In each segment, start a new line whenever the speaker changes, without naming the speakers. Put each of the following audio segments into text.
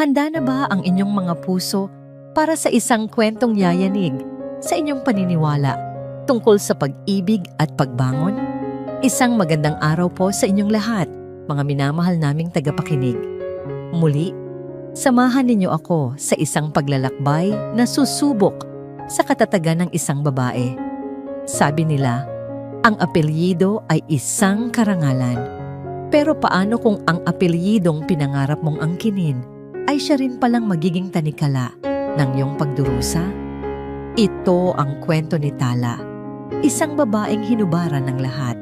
Handa na ba ang inyong mga puso para sa isang kwentong yayanig sa inyong paniniwala tungkol sa pag-ibig at pagbangon? Isang magandang araw po sa inyong lahat, mga minamahal naming tagapakinig. Muli, samahan ninyo ako sa isang paglalakbay na susubok sa katatagan ng isang babae. Sabi nila, ang apelyido ay isang karangalan. Pero paano kung ang apelyidong pinangarap mong angkinin ay siya rin palang magiging tanikala ng iyong pagdurusa? Ito ang kwento ni Tala, isang babaeng hinubaran ng lahat.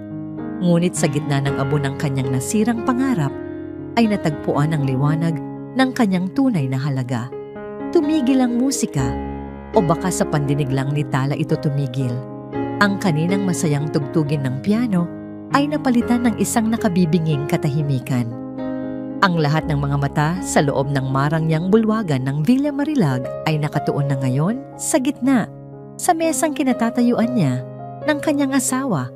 Ngunit sa gitna ng abo ng kanyang nasirang pangarap, ay natagpuan ang liwanag ng kanyang tunay na halaga. Tumigil ang musika, o baka sa pandinig lang ni Tala ito tumigil. Ang kaninang masayang tugtugin ng piano ay napalitan ng isang nakabibinging katahimikan. Ang lahat ng mga mata sa loob ng marangyang bulwagan ng Villa Marilag ay nakatuon na ngayon sa gitna, sa mesang kinatatayuan niya ng kanyang asawa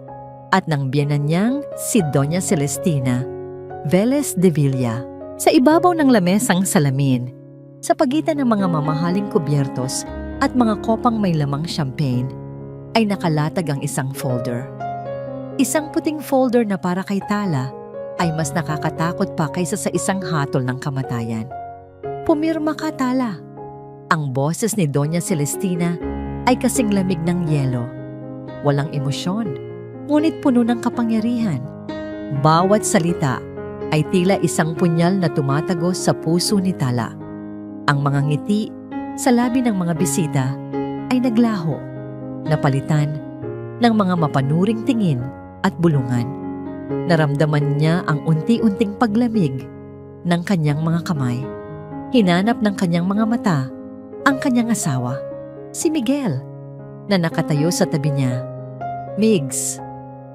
at ng biyenan niyang si Doña Celestina Velez de Villa. Sa ibabaw ng lamesang salamin, sa pagitan ng mga mamahaling kubyertos at mga kopang may lamang champagne, ay nakalatag ang isang folder. Isang puting folder na para kay Tala ay mas nakakatakot pa kaysa sa isang hatol ng kamatayan. Pumirma ka, Tala. Ang boses ni Doña Celestina ay kasing lamig ng yelo. Walang emosyon, ngunit puno ng kapangyarihan. Bawat salita ay tila isang punyal na tumatagos sa puso ni Tala. Ang mga ngiti sa labi ng mga bisita ay naglaho, napalitan ng mga mapanuring tingin at bulungan. Naramdaman niya ang unti-unting paglamig ng kanyang mga kamay. Hinanap ng kanyang mga mata ang kanyang asawa, si Miguel, na nakatayo sa tabi niya. Migs,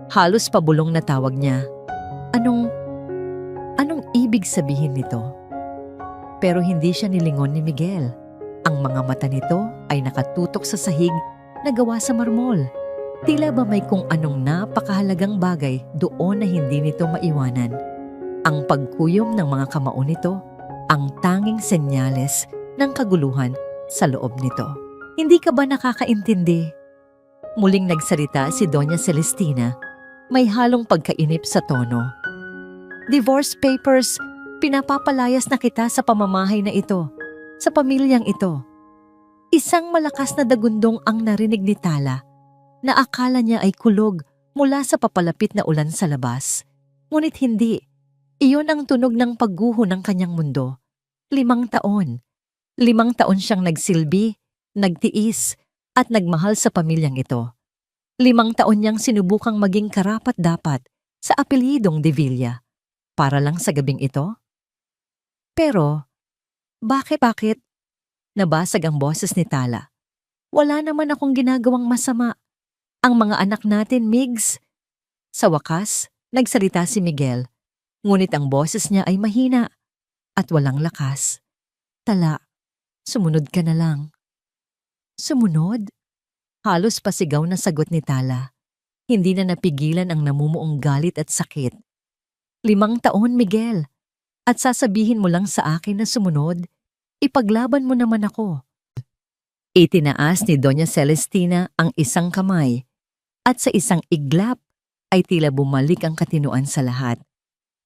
halos pabulong na tawag niya. Anong ibig sabihin nito? Pero hindi siya nilingon ni Miguel. Ang mga mata nito ay nakatutok sa sahig na gawa sa marmol. Tila ba may kung anong napakahalagang bagay doon na hindi nito maiwanan. Ang pagkuyom ng mga kamao nito, ang tanging senyales ng kaguluhan sa loob nito. Hindi ka ba nakakaintindi? Muling nagsalita si Doña Celestina, may halong pagkainip sa tono. Divorce papers, pinapapalayas na kita sa pamamahay na ito, sa pamilyang ito. Isang malakas na dagundong ang narinig ni Tala, na akala niya ay kulog mula sa papalapit na ulan sa labas. Ngunit hindi. Iyon ang tunog ng pagguho ng kanyang mundo. 5 taon. 5 taon siyang nagsilbi, nagtiis, at nagmahal sa pamilyang ito. 5 taon niyang sinubukang maging karapat-dapat sa apelyidong de Villa. Para lang sa gabing ito? Pero, bakit? Nabasag ang boses ni Tala. Wala naman akong ginagawang masama. Ang mga anak natin, Migs. Sa wakas, nagsalita si Miguel, ngunit ang boses niya ay mahina at walang lakas. Tala, sumunod ka na lang. Sumunod? Halos pasigaw na sagot ni Tala. Hindi na napigilan ang namumuong galit at sakit. 5 taon, Miguel. At sasabihin mo lang sa akin na sumunod, ipaglaban mo naman ako. Itinaas ni Doña Celestina ang isang kamay at sa isang iglap ay tila bumalik ang katinuan sa lahat.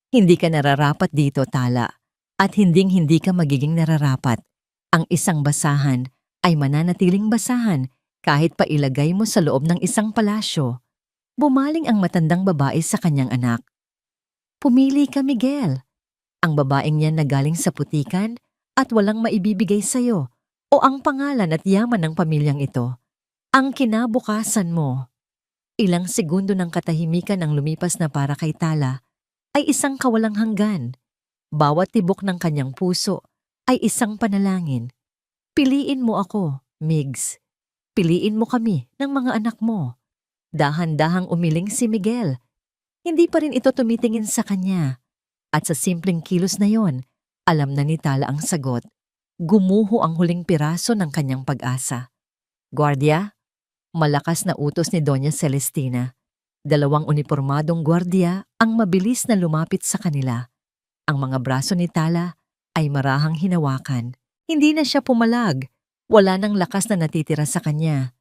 Hindi ka nararapat dito, Tala, at hinding-hindi ka magiging nararapat. Ang isang basahan ay mananatiling basahan kahit pa ilagay mo sa loob ng isang palasyo. Bumaling ang matandang babae sa kanyang anak. Pumili ka, Miguel. Ang babaeng yan na galing sa putikan at walang maibibigay sa'yo o ang pangalan at yaman ng pamilyang ito. Ang kinabukasan mo. Ilang segundo ng katahimikan ang lumipas na para kay Tala ay isang kawalang hanggan. Bawat tibok ng kanyang puso ay isang panalangin. Piliin mo ako, Migs. Piliin mo kami ng mga anak mo. Dahan-dahang umiling si Miguel. Hindi pa rin ito tumitingin sa kanya. At sa simpleng kilos na yon, alam na ni Tala ang sagot. Gumuho ang huling piraso ng kanyang pag-asa. Guardia, malakas na utos ni Doña Celestina. 2 unipormadong gwardiya ang mabilis na lumapit sa kanila. Ang mga braso ni Tala ay marahang hinawakan. Hindi na siya pumalag. Wala nang lakas na natitira sa kanya.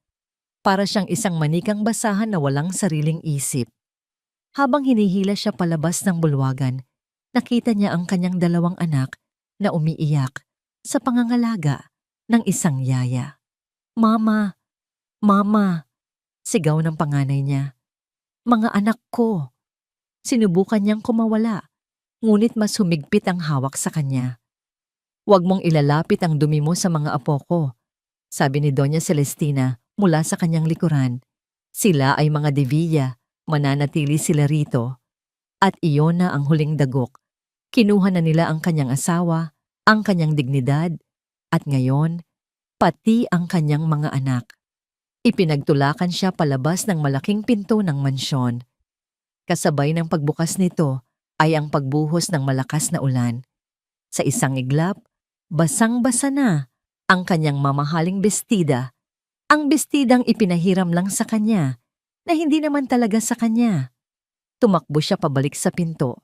Para siyang isang manikang basahan na walang sariling isip. Habang hinihila siya palabas ng bulwagan, nakita niya ang kanyang dalawang anak na umiiyak sa pangangalaga ng isang yaya. "Mama! Mama!" sigaw ng panganay niya. "Mga anak ko!" Sinubukan niyang kumawala, ngunit mas humigpit ang hawak sa kanya. "Huwag mong ilalapit ang dumi mo sa mga apo ko," sabi ni Doña Celestina mula sa kanyang likuran. "Sila ay mga Devilla, mananatili sila rito." At iyon na ang huling dagok. Kinuha na nila ang kanyang asawa, ang kanyang dignidad, at ngayon, pati ang kanyang mga anak. Ipinagtulakan siya palabas ng malaking pinto ng mansyon. Kasabay ng pagbukas nito ay ang pagbuhos ng malakas na ulan. Sa isang iglap, basang-basa na ang kanyang mamahaling bestida, ang bestidang ipinahiram lang sa kanya na hindi naman talaga sa kanya. Tumakbo siya pabalik sa pinto.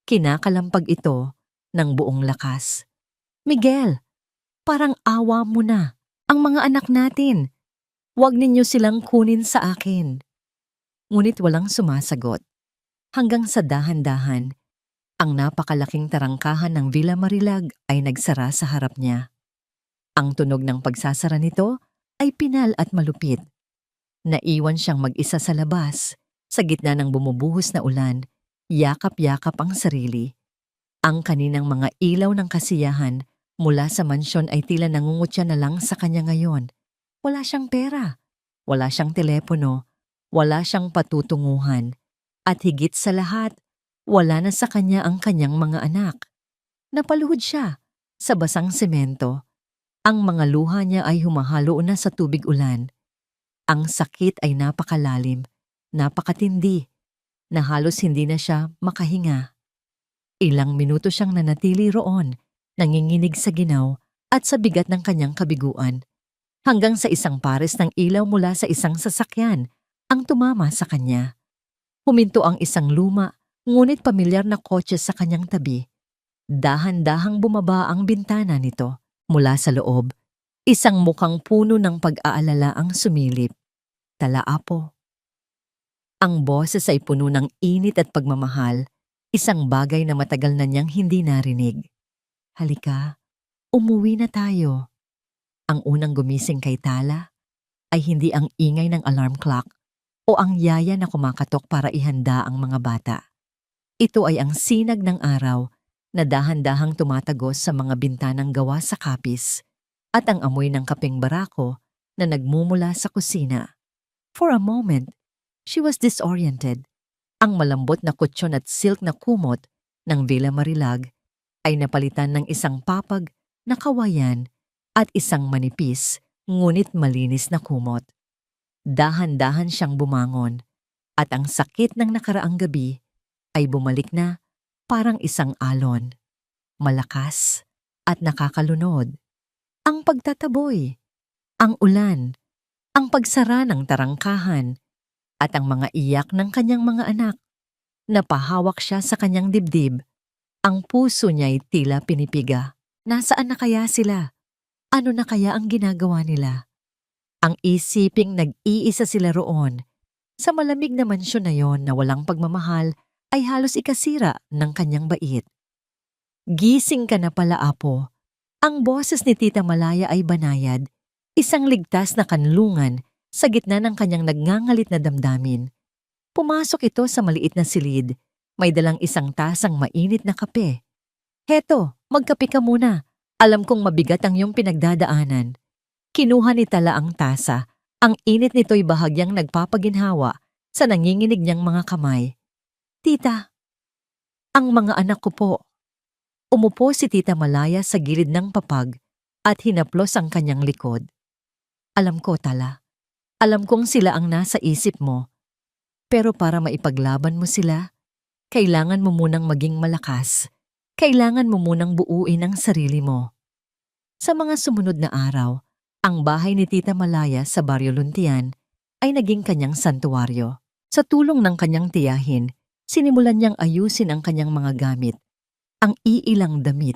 Kinakalampag ito ng buong lakas. "Miguel, parang awa mo na. Ang mga anak natin. Huwag ninyo silang kunin sa akin." Ngunit walang sumasagot. Hanggang sa dahan-dahan, ang napakalaking tarangkahan ng Villa Marilag ay nagsara sa harap niya. Ang tunog ng pagsasara nito ay pinal at malupit. Naiwan siyang mag-isa sa labas, sa gitna ng bumubuhos na ulan, yakap-yakap ang sarili. Ang kaninang mga ilaw ng kasiyahan mula sa mansyon ay tila nangungutya na lang sa kanya ngayon. Wala siyang pera, wala siyang telepono, wala siyang patutunguhan, at higit sa lahat, wala na sa kanya ang kanyang mga anak. Napaluhod siya sa basang semento. Ang mga luha niya ay humahalo na sa tubig ulan. Ang sakit ay napakalalim, napakatindi, na halos hindi na siya makahinga. Ilang minuto siyang nanatili roon, nanginginig sa ginaw at sa bigat ng kanyang kabiguan, hanggang sa isang pares ng ilaw mula sa isang sasakyan ang tumama sa kanya. Huminto ang isang luma, ngunit pamilyar na kotse sa kanyang tabi. Dahan-dahang bumaba ang bintana nito. Mula sa loob, isang mukhang puno ng pag-aalala ang sumilip. "Talaapo." Ang boses ay puno ng init at pagmamahal, isang bagay na matagal na niyang hindi narinig. "Halika, umuwi na tayo." Ang unang gumising kay Tala ay hindi ang ingay ng alarm clock o ang yaya na kumakatok para ihanda ang mga bata. Ito ay ang sinag ng araw na dahan-dahang tumatagos sa mga bintanang gawa sa kapis at ang amoy ng kapeng barako na nagmumula sa kusina. For a moment, she was disoriented. Ang malambot na kutsyon at silk na kumot ng Villa Marilag ay napalitan ng isang papag na kawayan at isang manipis ngunit malinis na kumot. Dahan-dahan siyang bumangon at ang sakit ng nakaraang gabi ay bumalik na parang isang alon, malakas at nakakalunod. Ang pagtataboy, ang ulan, ang pagsara ng tarangkahan, at ang mga iyak ng kanyang mga anak. Napahawak siya sa kanyang dibdib. Ang puso niya'y tila pinipiga. Nasaan na kaya sila? Ano na kaya ang ginagawa nila? Ang isiping nag-iisa sila roon. Sa malamig na mansyon na yon na walang pagmamahal, ay halos ikasira ng kanyang bait. "Gising ka na pala, apo." Ang boses ni Tita Malaya ay banayad, isang ligtas na kanlungan sa gitna ng kanyang nagngangalit na damdamin. Pumasok ito sa maliit na silid, may dalang isang tasang mainit na kape. "Heto, magkape ka muna. Alam kong mabigat ang iyong pinagdadaanan." Kinuha ni Tala ang tasa, ang init nito'y bahagyang nagpapaginhawa sa nanginginig niyang mga kamay. "Tita, ang mga anak ko po." Umupo si Tita Malaya sa gilid ng papag at hinaplos ang kanyang likod. "Alam ko, Tala. Alam kong sila ang nasa isip mo. Pero para maipaglaban mo sila, kailangan mo munang maging malakas. Kailangan mo munang buuin ang sarili mo." Sa mga sumunod na araw, ang bahay ni Tita Malaya sa Baryo Luntian ay naging kanyang santuwaryo. Sa tulong ng kanyang tiyahin, sinimulan niyang ayusin ang kanyang mga gamit, ang iilang damit,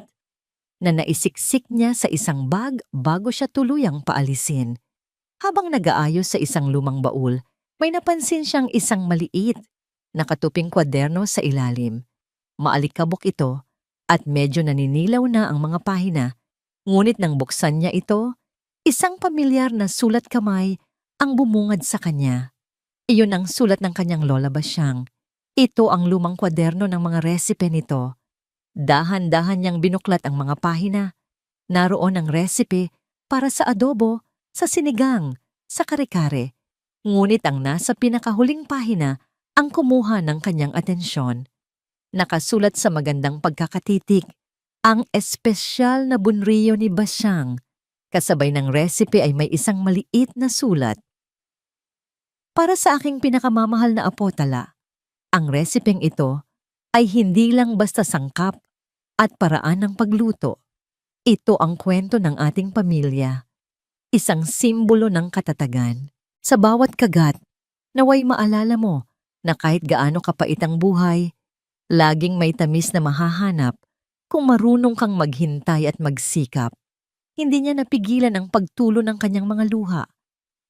na naisiksik niya sa isang bag bago siya tuluyang paalisin. Habang nag-aayos sa isang lumang baul, may napansin siyang isang maliit, nakatuping kwaderno sa ilalim. Maalikabok ito at medyo naninilaw na ang mga pahina, ngunit nang buksan niya ito, isang pamilyar na sulat kamay ang bumungad sa kanya. Iyon ang sulat ng kanyang lola Basyang. Ito ang lumang kwaderno ng mga resipe nito. Dahan-dahan niyang binuklat ang mga pahina. Naroon ang resipe para sa adobo, sa sinigang, sa kare-kare. Ngunit ang nasa pinakahuling pahina ang kumuha ng kanyang atensyon. Nakasulat sa magandang pagkakatitik, ang espesyal na bunriyo ni Basyang. Kasabay ng resipe ay may isang maliit na sulat. Para sa aking pinakamamahal na apo Tala, ang resipeng ito ay hindi lang basta sangkap at paraan ng pagluto. Ito ang kwento ng ating pamilya. Isang simbolo ng katatagan. Sa bawat kagat, naway maalala mo na kahit gaano kapait ang buhay, laging may tamis na mahahanap kung marunong kang maghintay at magsikap. Hindi niya napigilan ang pagtulo ng kanyang mga luha.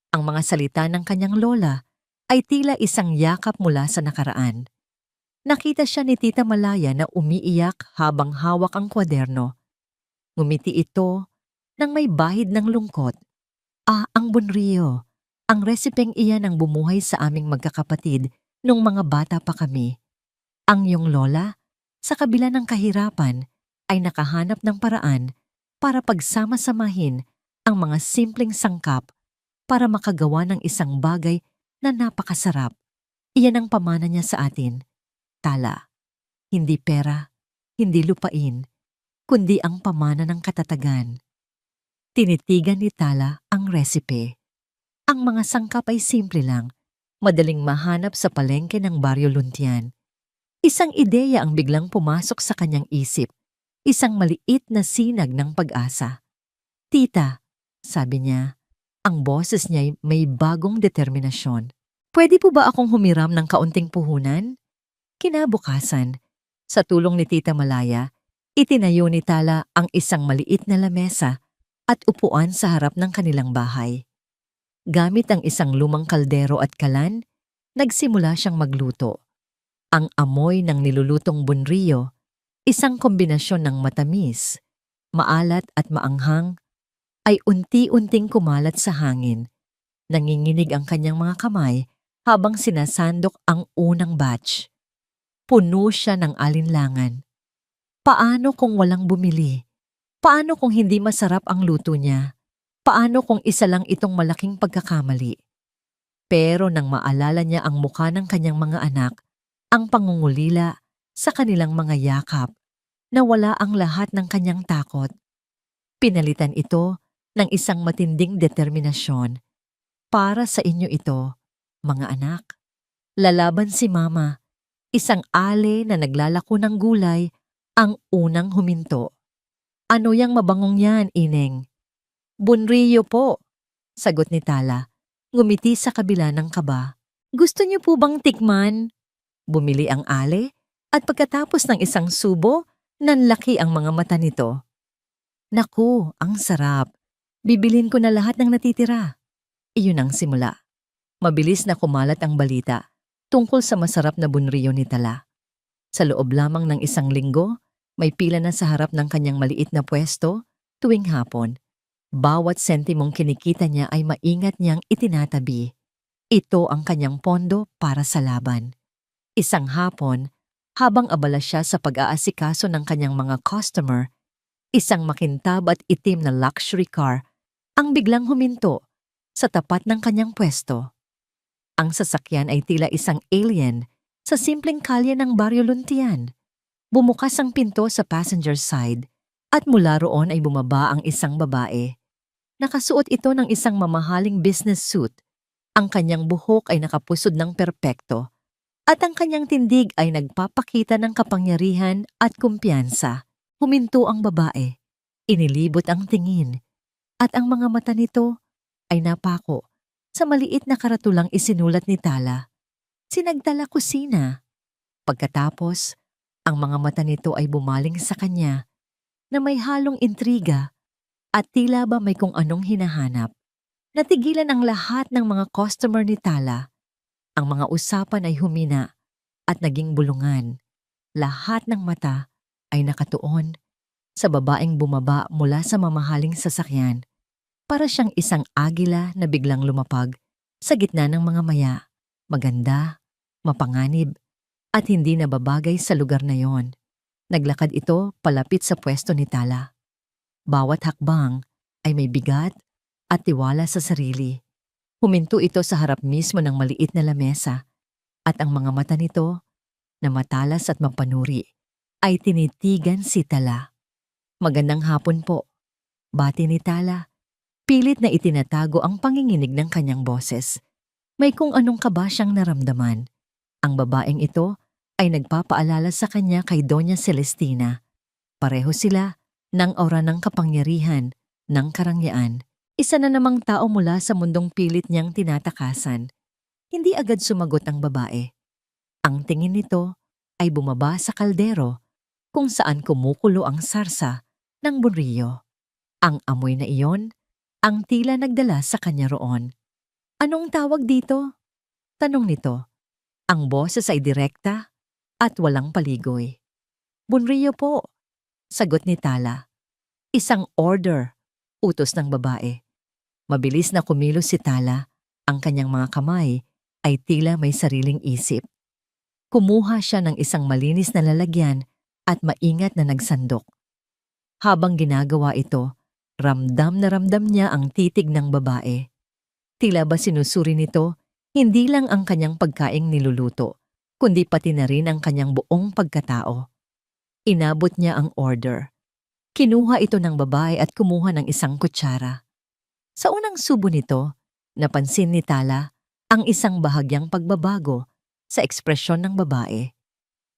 Ang mga salita ng kanyang lola ay tila isang yakap mula sa nakaraan. Nakita siya ni Tita Malaya na umiiyak habang hawak ang kwaderno. Ngumiti ito nang may bahid ng lungkot. Ang bunriyo. Ang resipeng iyan ang bumuhay sa aming magkakapatid nung mga bata pa kami. Ang iyong lola, sa kabila ng kahirapan, ay nakahanap ng paraan para pagsama-samahin ang mga simpleng sangkap para makagawa ng isang bagay na napakasarap. Iyan ang pamana niya sa atin. Tala, hindi pera, hindi lupain, kundi ang pamana ng katatagan. Tinitigan ni Tala ang resipe. Ang mga sangkap ay simple lang, madaling mahanap sa palengke ng Baryo Luntian. Isang ideya ang biglang pumasok sa kanyang isip, isang maliit na sinag ng pag-asa. Tita, sabi niya, ang boses niya may bagong determinasyon. Pwede po ba akong humiram ng kaunting puhunan? Kinabukasan, sa tulong ni Tita Malaya, itinayo ni Tala ang isang maliit na lamesa at upuan sa harap ng kanilang bahay. Gamit ang isang lumang kaldero at kalan, nagsimula siyang magluto. Ang amoy ng nilulutong bunriyo, isang kombinasyon ng matamis, maalat at maanghang, ay unti-unting kumalat sa hangin. Nanginginig ang kanyang mga kamay habang sinasandok ang unang batch. Puno siya ng alinlangan. Paano kung walang bumili? Paano kung hindi masarap ang luto niya? Paano kung isa lang itong malaking pagkakamali? Pero nang maalala niya ang mukha ng kanyang mga anak, ang pangungulila sa kanilang mga yakap, nawala ang lahat ng kanyang takot. Pinalitan ito ng isang matinding determinasyon. Para sa inyo ito, mga anak. Lalaban si Mama, isang ale na naglalako ng gulay, ang unang huminto. Ano yang mabangong yan, Ineng? Bunriyo po, sagot ni Tala, ngumiti sa kabila ng kaba. Gusto niyo po bang tikman? Bumili ang ale at pagkatapos ng isang subo, nanlaki ang mga mata nito. Naku, ang sarap. Bibilin ko na lahat ng natitira. Iyon ang simula. Mabilis na kumalat ang balita tungkol sa masarap na bunriyo ni Tala. Sa loob lamang ng isang linggo, may pila na sa harap ng kanyang maliit na pwesto tuwing hapon. Bawat sentimong kinikita niya ay maingat niyang itinatabi. Ito ang kanyang pondo para sa laban. Isang hapon, habang abala siya sa pag-aasikaso ng kanyang mga customer, isang makintab at itim na luxury car ang biglang huminto sa tapat ng kanyang pwesto. Ang sasakyan ay tila isang alien sa simpleng kalye ng Baryo Luntian. Bumukas ang pinto sa passenger side at mula roon ay bumaba ang isang babae. Nakasuot ito ng isang mamahaling business suit. Ang kanyang buhok ay nakapusod ng perpekto at ang kanyang tindig ay nagpapakita ng kapangyarihan at kumpiyansa. Huminto ang babae. Inilibot ang tingin at ang mga mata nito ay napako sa maliit na karatulang isinulat ni Tala. Sinagdala kusina. Pagkatapos, ang mga mata nito ay bumaling sa kanya. na may halong intriga at tila ba may kung anong hinahanap. Natigilan ang lahat ng mga customer ni Tala. Ang mga usapan ay humina at naging bulungan. Lahat ng mata ay nakatuon sa babaeng bumaba mula sa mamahaling sasakyan. Para siyang isang agila na biglang lumapag sa gitna ng mga maya. Maganda, mapanganib, at hindi nababagay sa lugar na yon. Naglakad ito palapit sa pwesto ni Tala. Bawat hakbang ay may bigat at tiwala sa sarili. Huminto ito sa harap mismo ng maliit na lamesa at ang mga mata nito na matalas at mapanuri ay tinitigan si Tala. Magandang hapon po, bati ni Tala. Pilit na itinatago ang panginginig ng kanyang boses. May kung anong kaba siyang naramdaman. Ang babaeng ito ay nagpapaalala sa kanya kay Doña Celestina. Pareho sila ng aura ng kapangyarihan, ng karangyaan. Isa na namang tao mula sa mundong pilit niyang tinatakasan. Hindi agad sumagot ang babae. Ang tingin nito ay bumaba sa kaldero kung saan kumukulo ang sarsa ng bunrilyo. Ang amoy na iyon ang tila nagdala sa kanya roon. Anong tawag dito? Tanong nito. Ang boses ay direkta at walang paligoy. Bunrilyo po, sagot ni Tala. Isang order, utos ng babae. Mabilis na kumilos si Tala, ang kanyang mga kamay ay tila may sariling isip. Kumuha siya ng isang malinis na lalagyan at maingat na nagsandok. Habang ginagawa ito, ramdam na ramdam niya ang titig ng babae. Tila ba sinusuri nito, hindi lang ang kanyang pagkaing niluluto, kundi pati na rin ang kanyang buong pagkatao. Inabot niya ang order. Kinuha ito ng babae at kumuha ng isang kutsara. Sa unang subo nito, napansin ni Tala ang isang bahagyang pagbabago sa ekspresyon ng babae.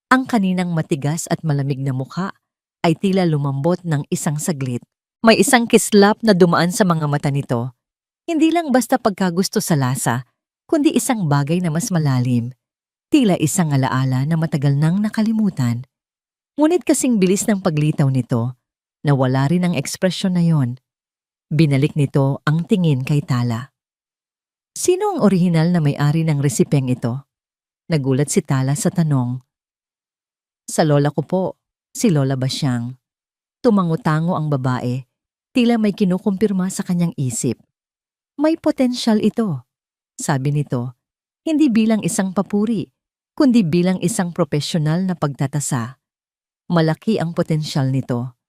Ang kaninang matigas at malamig na mukha ay tila lumambot ng isang saglit. May isang kislap na dumaan sa mga mata nito. Hindi lang basta pagkagusto sa lasa, kundi isang bagay na mas malalim. Tila isang alaala na matagal nang nakalimutan. Ngunit kasing bilis ng paglitaw nito, nawala rin ang ekspresyon na yon. Binalik nito ang tingin kay Tala. Sino ang orihinal na may-ari ng resipeng ito? Nagulat si Tala sa tanong. Sa lola ko po, si Lola Basyang. Tumango-tango ang babae, tila may kinukumpirma sa kanyang isip. May potensyal ito, sabi nito, hindi bilang isang papuri, kundi bilang isang profesional na pagtatasa. Malaki ang potensyal nito.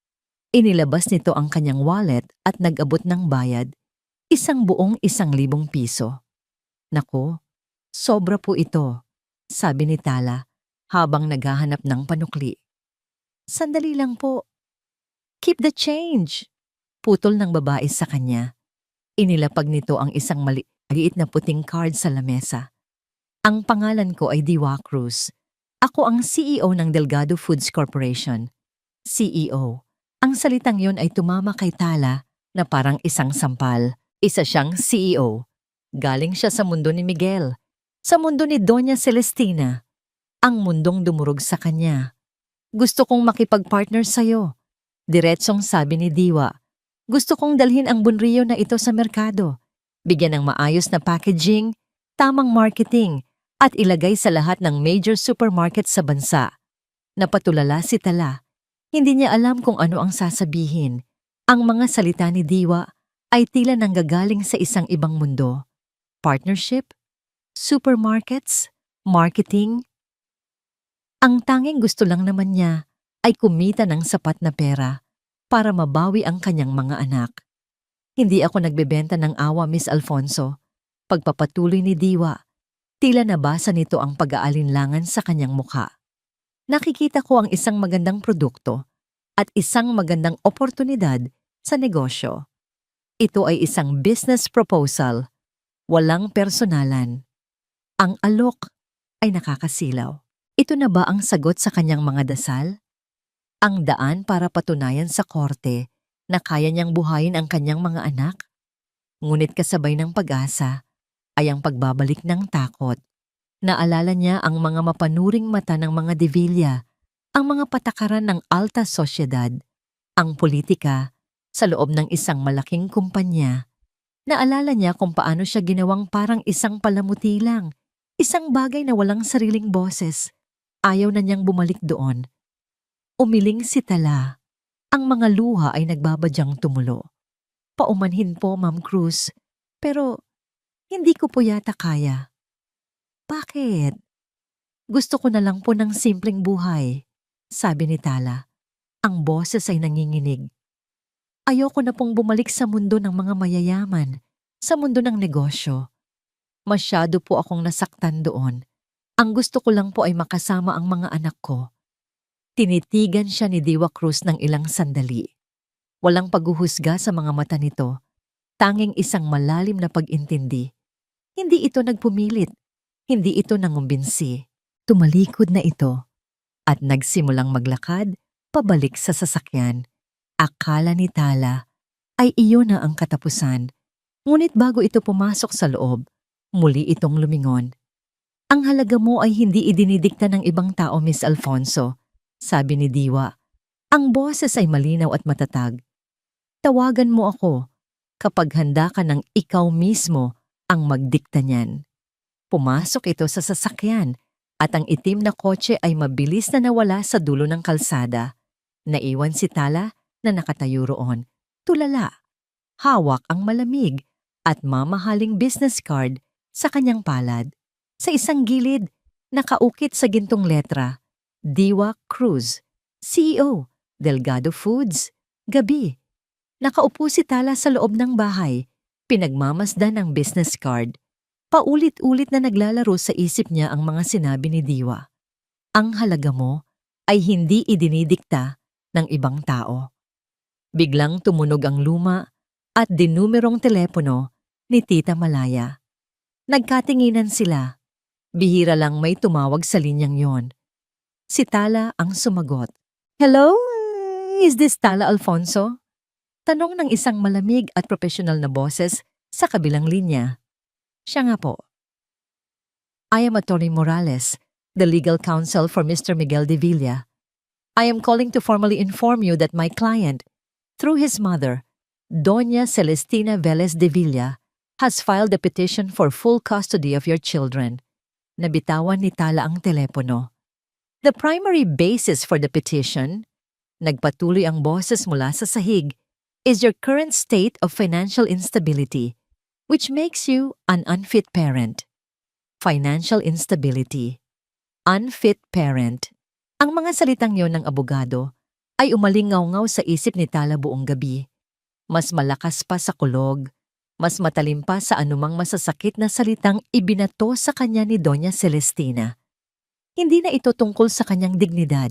Inilabas nito ang kanyang wallet at nag-abot ng bayad, isang buong 1,000 piso. Naku, sobra po ito, sabi ni Tala habang naghahanap ng panukli. Sandali lang po. Keep the change, putol ng babae sa kanya. Inilapag nito ang isang maliit na puting card sa lamesa. Ang pangalan ko ay Diwa Cruz. Ako ang CEO ng Delgado Foods Corporation. CEO. Ang salitang yon ay tumama kay Tala na parang isang sampal. Isa siyang CEO. Galing siya sa mundo ni Miguel. Sa mundo ni Doña Celestina. Ang mundong dumurog sa kanya. Gusto kong makipag-partner sa'yo. Diretsong sabi ni Diwa. Gusto kong dalhin ang bunrilyo na ito sa merkado. Bigyan ng maayos na packaging, tamang marketing, at ilagay sa lahat ng major supermarket sa bansa. Napatulala si Tala. Hindi niya alam kung ano ang sasabihin. Ang mga salita ni Diwa ay tila nanggagaling sa isang ibang mundo. Partnership? Supermarkets? Marketing? Ang tanging gusto lang naman niya ay kumita ng sapat na pera para mabawi ang kanyang mga anak. Hindi ako nagbebenta ng awa, Miss Alfonso. Pagpapatuloy ni Diwa, tila nabasa nito ang pag-aalinlangan sa kanyang mukha. Nakikita ko ang isang magandang produkto at isang magandang oportunidad sa negosyo. Ito ay isang business proposal, walang personalan. Ang alok ay nakakasilaw. Ito na ba ang sagot sa kanyang mga dasal? Ang daan para patunayan sa korte na kaya niyang buhayin ang kanyang mga anak? Ngunit kasabay ng pag-asa ay ang pagbabalik ng takot. Naalala niya ang mga mapanuring mata ng mga Devilla, ang mga patakaran ng alta sosyedad. ang politika, sa loob ng isang malaking kumpanya. Naalala niya kung paano siya ginawang parang isang palamuti lang, isang bagay na walang sariling boses. Ayaw na niyang bumalik doon. Umiling si Tala. Ang mga luha ay nagbabadyang tumulo. Paumanhin po, Ma'am Cruz. Pero hindi ko po yata kaya. Bakit? Gusto ko na lang po ng simpleng buhay, sabi ni Tala. Ang boses ay nanginginig. Ayoko na pong bumalik sa mundo ng mga mayayaman, sa mundo ng negosyo. Masyado po akong nasaktan doon. Ang gusto ko lang po ay makasama ang mga anak ko. Tinitigan siya ni Diwa Cruz ng ilang sandali. Walang paghuhusga sa mga mata nito, tanging isang malalim na pag-intindi. Hindi ito nagpumilit, hindi ito nangumbinsi. Tumalikod na ito at nagsimulang maglakad pabalik sa sasakyan. Akala ni Tala ay iyon na ang katapusan. Ngunit bago ito pumasok sa loob, muli itong lumingon. Ang halaga mo ay hindi idinidikta ng ibang tao, Miss Alfonso, sabi ni Diwa. Ang boses ay malinaw at matatag. Tawagan mo ako kapag handa ka ng ikaw mismo ang magdikta niyan. Pumasok ito sa sasakyan at ang itim na kotse ay mabilis na nawala sa dulo ng kalsada. Naiwan si Tala na nakatayo roon, tulala. Hawak ang malamig at mamahaling business card sa kanyang palad. Sa isang gilid, nakaukit sa gintong letra, Diwa Cruz, CEO, Delgado Foods, Gabi. Nakaupo si Tala sa loob ng bahay, pinagmamasdan ang business card. Paulit-ulit na naglalaro sa isip niya ang mga sinabi ni Diwa. Ang halaga mo ay hindi idinidikta ng ibang tao. Biglang tumunog ang luma at dinumerong telepono ni Tita Malaya. Nagkatinginan sila. Bihira lang may tumawag sa linyang yon. Si Tala ang sumagot. Hello? Is this Tala Alfonso? Tanong ng isang malamig at profesional na boses sa kabilang linya. Siya nga po. I am Atty. Morales, the legal counsel for Mr. Miguel de Villa. I am calling to formally inform you that my client, through his mother, Doña Celestina Velez de Villa, has filed a petition for full custody of your children. Nabitawan ni Tala ang telepono. The primary basis for the petition, nagpatuloy ang boses mula sa sahig, is your current state of financial instability, which makes you an unfit parent. Financial instability. Unfit parent. Ang mga salitang yon ng abogado ay umalingaw-ngaw sa isip ni Tala buong gabi. Mas malakas pa sa kulog, mas matalim pa sa anumang masasakit na salitang ibinato sa kanya ni Doña Celestina. Hindi na ito tungkol sa kanyang dignidad.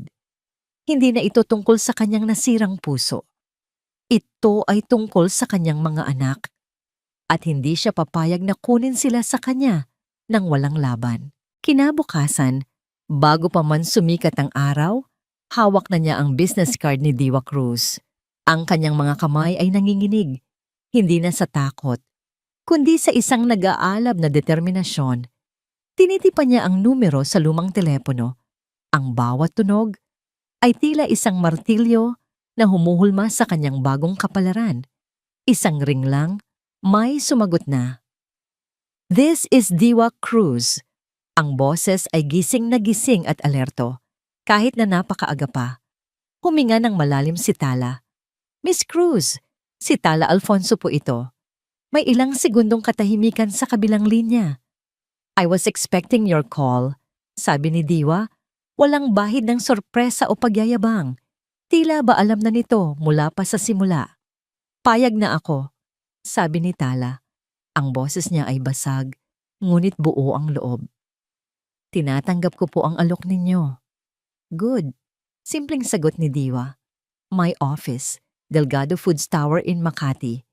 Hindi na ito tungkol sa kanyang nasirang puso. Ito ay tungkol sa kanyang mga anak. At hindi siya papayag na kunin sila sa kanya nang walang laban. Kinabukasan, bago pa man sumikat ang araw, hawak na niya ang business card ni Diwa Cruz. Ang kanyang mga kamay ay nanginginig, hindi na sa takot, kundi sa isang nag-aalab na determinasyon. Tinitipan niya ang numero sa lumang telepono. Ang bawat tunog ay tila isang martilyo na humuhulma sa kanyang bagong kapalaran. Isang ring lang, may sumagot na. This is Diwa Cruz. Ang boses ay gising na gising at alerto, kahit na napakaaga pa. Huminga ng malalim si Tala. Miss Cruz, si Tala Alfonso po ito. May ilang segundong katahimikan sa kabilang linya. I was expecting your call, sabi ni Diwa, walang bahid ng sorpresa o pagyayabang. Tila ba alam na nito mula pa sa simula. Payag na ako, sabi ni Tala. Ang boses niya ay basag, ngunit buo ang loob. Tinatanggap ko po ang alok ninyo. Good. Simpleng sagot ni Diwa. My office, Delgado Foods Tower in Makati.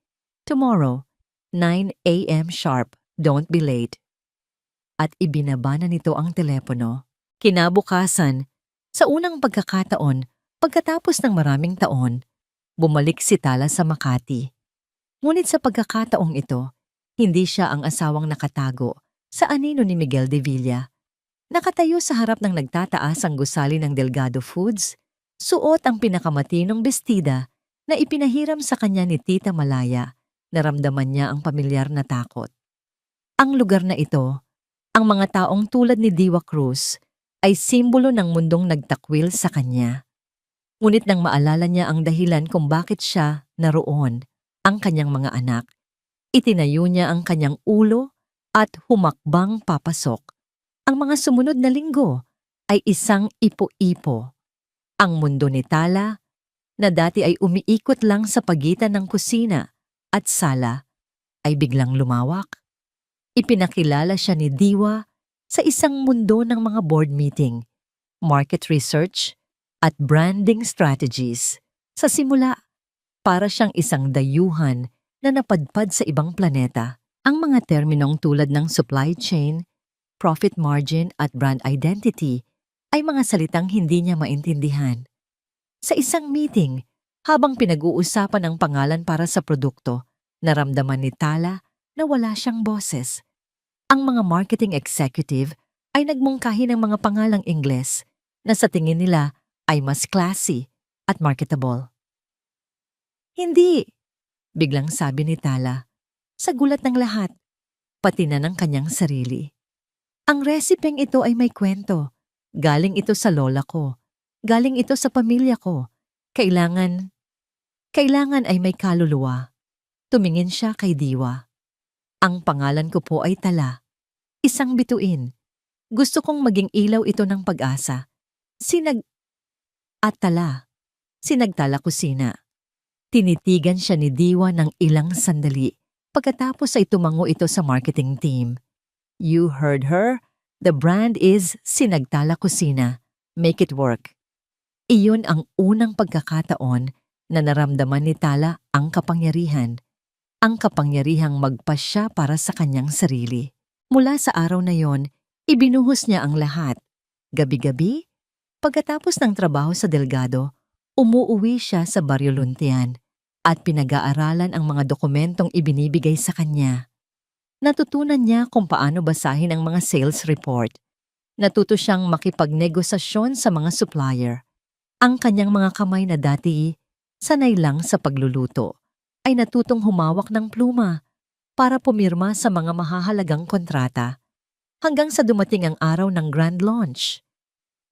Tomorrow, 9 a.m. sharp. Don't be late. At ibinaba na nito ang telepono. Kinabukasan, sa unang pagkakataon, pagkatapos ng maraming taon, bumalik si Tala sa Makati. Ngunit sa pagkakataong ito, hindi siya ang asawang nakatago sa anino ni Miguel de Villa. Nakatayo sa harap ng nagtataas ang gusali ng Delgado Foods, suot ang pinakamatinong bestida na ipinahiram sa kanya ni Tita Malaya. Naramdaman niya ang pamilyar na takot. Ang lugar na ito, ang mga taong tulad ni Diwa Cruz, ay simbolo ng mundong nagtakwil sa kanya. Ngunit nang maalala niya ang dahilan kung bakit siya naroon, ang kanyang mga anak, itinayo niya ang kanyang ulo at humakbang papasok. Ang mga sumunod na linggo ay isang ipo-ipo. Ang mundo ni Tala, na dati ay umiikot lang sa pagitan ng kusina at sala, ay biglang lumawak. Ipinakilala siya ni Diwa sa isang mundo ng mga board meeting, market research, at branding strategies. Sa simula, para siyang isang dayuhan na napadpad sa ibang planeta. Ang mga terminong tulad ng supply chain, profit margin at brand identity ay mga salitang hindi niya maintindihan. Sa isang meeting, habang pinag-uusapan ang pangalan para sa produkto, naramdaman ni Tala na wala siyang boses. Ang mga marketing executive ay nagmungkahi ng mga pangalang Ingles na sa tingin nila ay mas classy at marketable. Hindi, biglang sabi ni Tala, sa gulat ng lahat, pati na ng kanyang sarili. Ang resipeng ito ay may kwento. Galing ito sa lola ko. Galing ito sa pamilya ko. Kailangan ay may kaluluwa. Tumingin siya kay Diwa. Ang pangalan ko po ay Tala. Isang bituin. Gusto kong maging ilaw ito ng pag-asa. Sinagtala kusina. Tinitigan siya ni Diwa ng ilang sandali. Pagkatapos ay tumango ito sa marketing team. You heard her. The brand is Sinagtala Kusina. Make it work. Iyon ang unang pagkakataon na naramdaman ni Tala ang kapangyarihan. Ang kapangyarihang magpasya para sa kanyang sarili. Mula sa araw na yon, ibinuhos niya ang lahat. Gabi-gabi, pagkatapos ng trabaho sa Delgado, umuuwi siya sa Barrio Luntian at pinag-aaralan ang mga dokumentong ibinibigay sa kanya. Natutunan niya kung paano basahin ang mga sales report. Natuto siyang makipagnegosasyon sa mga supplier. Ang kanyang mga kamay na dati sanay lang sa pagluluto ay natutong humawak ng pluma para pumirma sa mga mahahalagang kontrata hanggang sa dumating ang araw ng grand launch.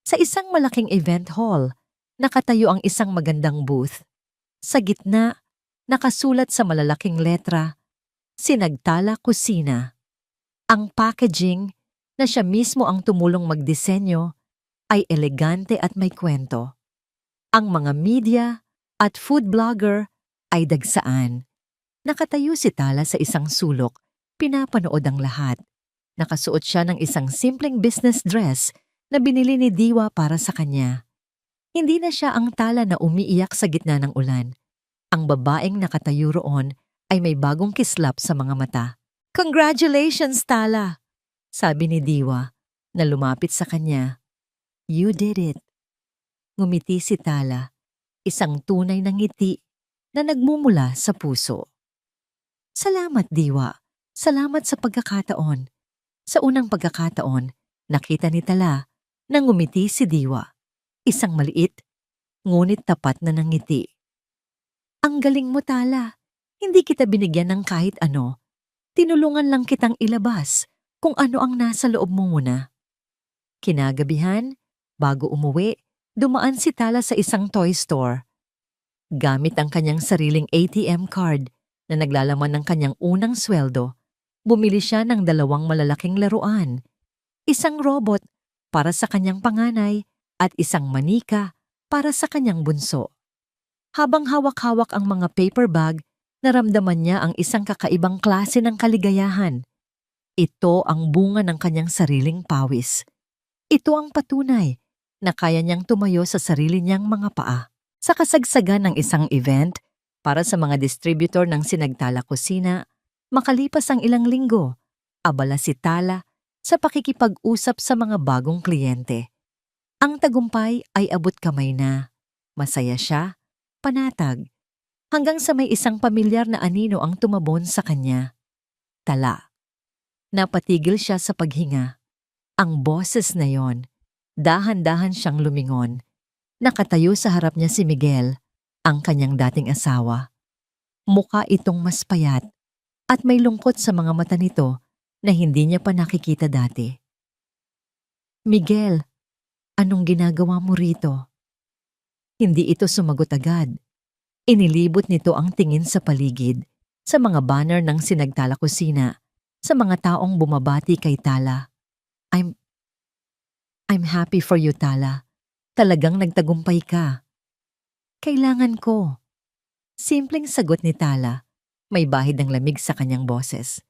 Sa isang malaking event hall, nakatayo ang isang magandang booth. Sa gitna, nakasulat sa malalaking letra, Sinagtala Kusina. Ang packaging, na siya mismo ang tumulong magdisenyo, ay elegante at may kwento. Ang mga media at food blogger ay dagsaan. Nakatayo si Tala sa isang sulok, pinapanood ang lahat. Nakasuot siya ng isang simpleng business dress na binili ni Diwa para sa kanya. Hindi na siya ang Tala na umiiyak sa gitna ng ulan. Ang babaeng nakatayo roon ay may bagong kislap sa mga mata. Congratulations, Tala! Sabi ni Diwa na lumapit sa kanya. You did it. Ngumiti si Tala, isang tunay na ngiti na nagmumula sa puso. Salamat, Diwa. Salamat sa pagkakataon. Sa unang pagkakataon, nakita ni Tala na ngumiti si Diwa. Isang maliit, ngunit tapat na ngiti. Ang galing mo, Tala. Hindi kita binigyan ng kahit ano. Tinulungan lang kitang ilabas kung ano ang nasa loob mo muna. Kinagabihan, bago umuwi, dumaan si Tala sa isang toy store. Gamit ang kanyang sariling ATM card na naglalaman ng kanyang unang sweldo, bumili siya ng 2 malalaking laruan. Isang robot para sa kanyang panganay at isang manika para sa kanyang bunso. Habang hawak-hawak ang mga paper bag, naramdaman niya ang isang kakaibang klase ng kaligayahan. Ito ang bunga ng kanyang sariling pawis. Ito ang patunay na kaya niyang tumayo sa sarili niyang mga paa. Sa kasagsagan ng isang event para sa mga distributor ng Sinagtala Kusina, makalipas ang ilang linggo, abala si Tala sa pakikipag-usap sa mga bagong kliyente. Ang tagumpay ay abot kamay na. Masaya siya, panatag, hanggang sa may isang pamilyar na anino ang tumabon sa kanya. Tala. Napatigil siya sa paghinga. Ang boses na yon, dahan-dahan siyang lumingon. Nakatayo sa harap niya si Miguel, ang kanyang dating asawa. Mukha itong mas payat at may lungkot sa mga mata nito na hindi niya pa nakikita dati. Miguel, anong ginagawa mo rito? Hindi ito sumagot agad. Inilibot nito ang tingin sa paligid, sa mga banner ng Sinagtala Kusina, sa mga taong bumabati kay Tala. I'm happy for you, Tala. Talagang nagtagumpay ka. Kailangan ko. Simpleng sagot ni Tala. May bahid ng lamig sa kanyang boses.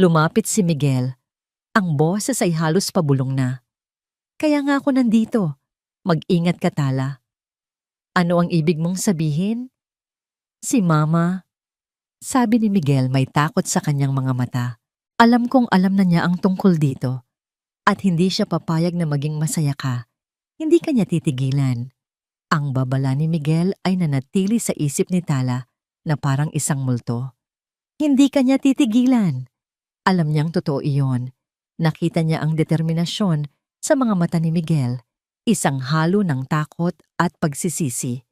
Lumapit si Miguel. Ang boses ay halos pabulong na. Kaya nga ako nandito. Mag-ingat ka, Tala. Ano ang ibig mong sabihin? Si Mama. Sabi ni Miguel may takot sa kanyang mga mata. Alam kong alam na niya ang tungkol dito. At hindi siya papayag na maging masaya ka. Hindi ka niya titigilan. Ang babala ni Miguel ay nanatili sa isip ni Tala na parang isang multo. Hindi ka niya titigilan. Alam niyang totoo iyon. Nakita niya ang determinasyon sa mga mata ni Miguel. Isang halo ng takot at pagsisisi.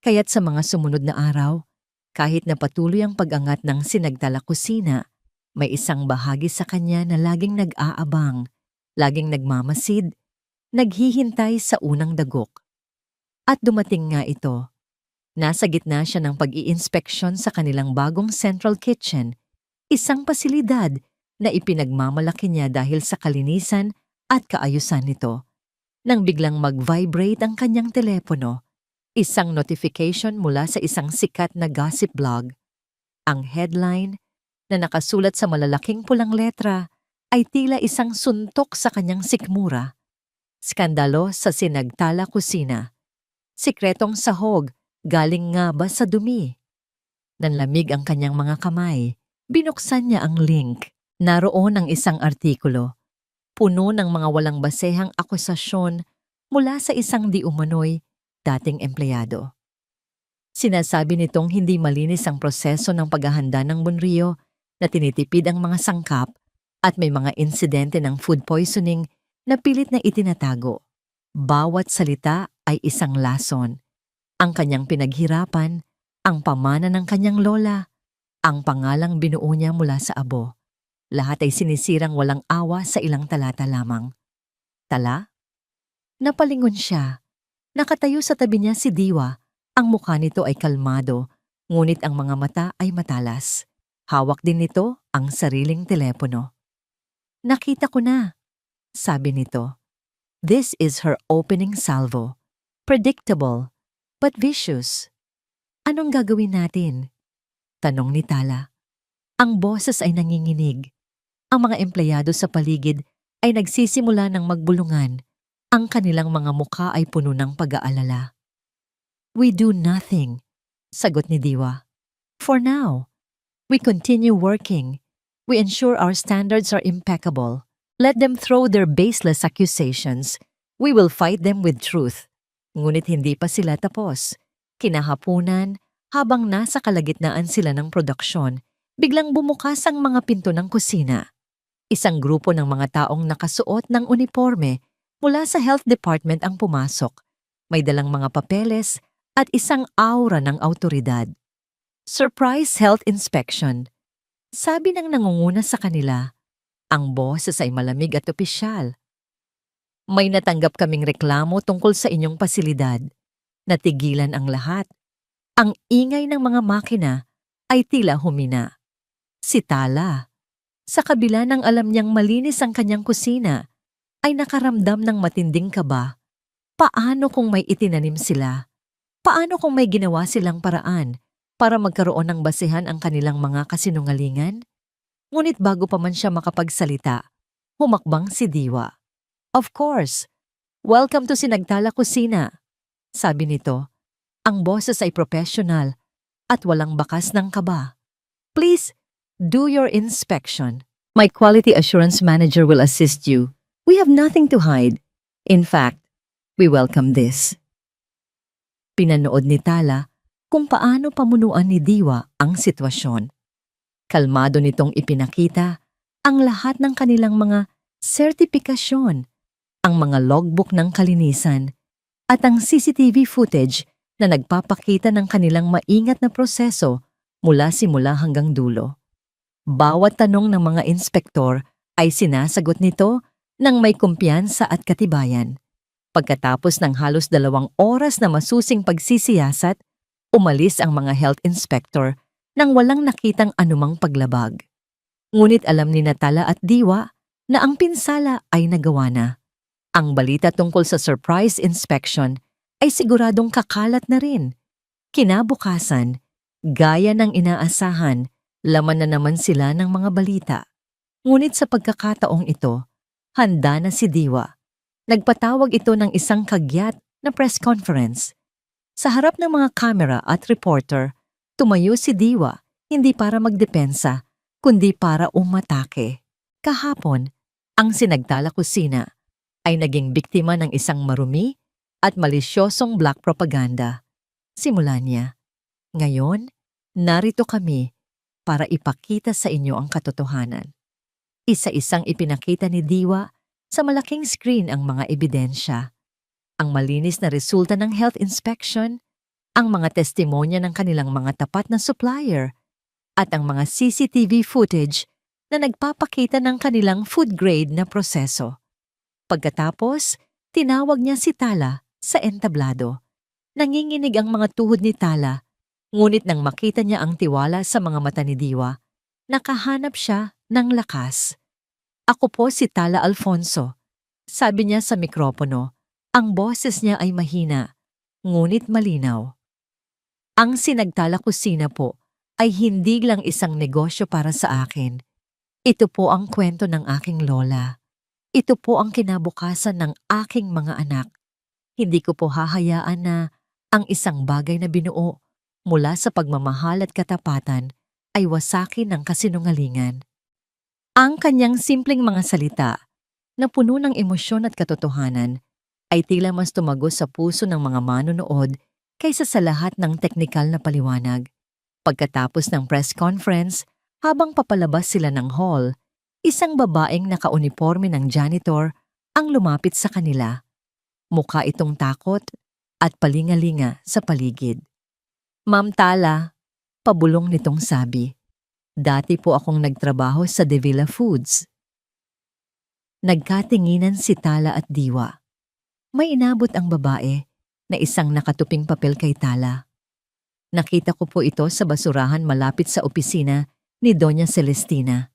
Kaya't sa mga sumunod na araw, kahit na patuloy ang pag-angat ng Sinagtala Kusina, may isang bahagi sa kanya na laging nag-aabang, laging nagmamasid, naghihintay sa unang dagok. At dumating nga ito. Nasa gitna siya ng pag-iinspeksyon sa kanilang bagong central kitchen, isang pasilidad na ipinagmamalaki niya dahil sa kalinisan at kaayusan nito. Nang biglang mag-vibrate ang kanyang telepono, isang notification mula sa isang sikat na gossip blog. Ang headline na nakasulat sa malalaking pulang letra ay tila isang suntok sa kanyang sikmura. Skandalo sa Sinagtala Kusina. Sikretong sahog, galing nga ba sa dumi? Nanlamig ang kanyang mga kamay. Binuksan niya ang link. Naroon ang isang artikulo. Puno ng mga walang basehang akusasyon mula sa isang di umano'y dating empleyado. Sinasabi nitong hindi malinis ang proseso ng paghahanda ng bunriyo, na tinitipid ang mga sangkap at may mga insidente ng food poisoning na pilit na itinatago. Bawat salita ay isang lason. Ang kanyang pinaghirapan, ang pamana ng kanyang lola, ang pangalang binuo niya mula sa abo. Lahat ay sinisirang walang awa sa ilang talata lamang. Tala? Napalingon siya. Nakatayo sa tabi niya si Diwa. Ang mukha nito ay kalmado, ngunit ang mga mata ay matalas. Hawak din nito ang sariling telepono. Nakita ko na, sabi nito. This is her opening salvo. Predictable, but vicious. Anong gagawin natin? Tanong ni Tala. Ang boses ay nanginginig. Ang mga empleyado sa paligid ay nagsisimula ng magbulungan. Ang kanilang mga mukha ay puno ng pag-aalala. We do nothing, sagot ni Diwa. For now, we continue working. We ensure our standards are impeccable. Let them throw their baseless accusations. We will fight them with truth. Ngunit hindi pa sila tapos. Kinahapunan, habang nasa kalagitnaan sila ng produksyon, biglang bumukas ang mga pinto ng kusina. Isang grupo ng mga taong nakasuot ng uniforme mula sa health department ang pumasok. May dalang mga papeles at isang aura ng autoridad. Surprise health inspection. Sabi ng nangunguna sa kanila. Ang boses ay malamig at opisyal. May natanggap kaming reklamo tungkol sa inyong pasilidad. Natigilan ang lahat. Ang ingay ng mga makina ay tila humina. Si Tala, sa kabila ng alam niyang malinis ang kanyang kusina, ay nakaramdam ng matinding kaba. Paano kung may itinanim sila? Paano kung may ginawa silang paraan para magkaroon ng basehan ang kanilang mga kasinungalingan? Ngunit bago pa man siya makapagsalita, humakbang si Diwa. Of course, welcome to Sinagtala Kusina, sabi nito. Ang boses ay professional at walang bakas ng kaba. Please, do your inspection. My quality assurance manager will assist you. We have nothing to hide. In fact, we welcome this. Pinanood ni Tala kung paano pamunuan ni Diwa ang sitwasyon. Kalmado nitong ipinakita ang lahat ng kanilang mga sertipikasyon, ang mga logbook ng kalinisan, at ang CCTV footage na nagpapakita ng kanilang maingat na proseso mula simula hanggang dulo. Bawat tanong ng mga inspektor ay sinasagot nito ng may kumpiyansa at katibayan. Pagkatapos ng halos 2 oras na masusing pagsisiyasat, umalis ang mga health inspector nang walang nakitang anumang paglabag. Ngunit alam ni Tala at Diwa na ang pinsala ay nagawa na. Ang balita tungkol sa surprise inspection ay siguradong kakalat na rin. Kinabukasan, gaya ng inaasahan, laman na naman sila ng mga balita. Ngunit sa pagkakataong ito, handa na si Diwa. Nagpatawag ito ng isang kagyat na press conference. Sa harap ng mga kamera at reporter, tumayo si Diwa hindi para magdepensa, kundi para umatake. Kahapon, ang Sinagtala Kusina ay naging biktima ng isang marumi at malisyosong black propaganda. Simula niya, ngayon, narito kami para ipakita sa inyo ang katotohanan. Isa-isang ipinakita ni Diwa sa malaking screen ang mga ebidensya. Ang malinis na resulta ng health inspection, ang mga testimonya ng kanilang mga tapat na supplier, at ang mga CCTV footage na nagpapakita ng kanilang food-grade na proseso. Pagkatapos, tinawag niya si Tala sa entablado. Nanginginig ang mga tuhod ni Tala, ngunit nang makita niya ang tiwala sa mga mata ni Diwa, nakahanap siya ng lakas. Ako po si Tala Alfonso. Sabi niya sa mikropono, ang boses niya ay mahina, ngunit malinaw. Ang Sinagtala Kusina po ay hindi lang isang negosyo para sa akin. Ito po ang kwento ng aking lola. Ito po ang kinabukasan ng aking mga anak. Hindi ko po hahayaan na ang isang bagay na binuo mula sa pagmamahal at katapatan ay wasakin ng kasinungalingan. Ang kanyang simpleng mga salita na puno ng emosyon at katotohanan ay tila mas tumagos sa puso ng mga manonood kaysa sa lahat ng teknikal na paliwanag. Pagkatapos ng press conference, habang papalabas sila ng hall, isang babaeng nakauniporme ng janitor ang lumapit sa kanila. Mukha itong takot at palingalinga sa paligid. Ma'am Tala, pabulong nitong sabi. Dati po akong nagtrabaho sa De Villa Foods. Nagkatinginan si Tala at Diwa. May inabot ang babae na isang nakatuping papel kay Tala. Nakita ko po ito sa basurahan malapit sa opisina ni Doña Celestina.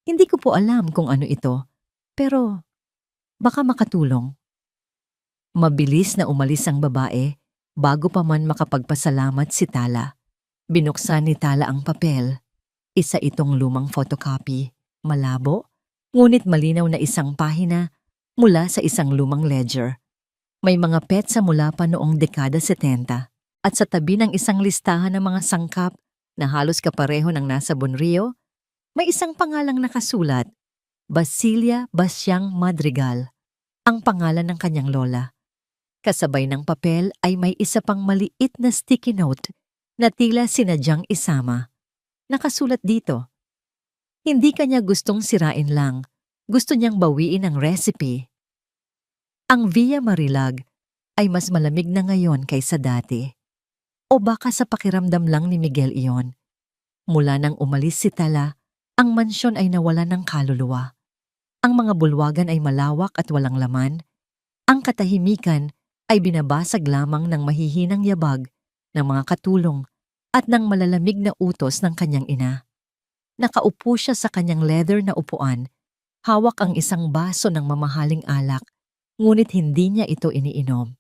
Hindi ko po alam kung ano ito, pero baka makatulong. Mabilis na umalis ang babae bago pa man makapagpasalamat si Tala. Binuksan ni Tala ang papel. Isa itong lumang photocopy, malabo, ngunit malinaw na isang pahina mula sa isang lumang ledger. May mga petsa mula pa noong dekada 70 at sa tabi ng isang listahan ng mga sangkap na halos kapareho ng nasa Bonrio, may isang pangalang nakasulat, Basilia Basyang Madrigal, ang pangalan ng kanyang lola. Kasabay ng papel ay may isa pang maliit na sticky note na tila sinadyang isama. Nakasulat dito, hindi kanya gustong sirain lang, gusto niyang bawiin ang recipe. Ang Villa Marilag ay mas malamig na ngayon kaysa dati. O baka sa pakiramdam lang ni Miguel iyon. Mula nang umalis si Tala, ang mansyon ay nawala ng kaluluwa. Ang mga bulwagan ay malawak at walang laman. Ang katahimikan ay binabasag lamang ng mahihinang yabag ng mga katulong at ng malalamig na utos ng kanyang ina. Nakaupo siya sa kanyang leather na upuan, hawak ang isang baso ng mamahaling alak, ngunit hindi niya ito iniinom.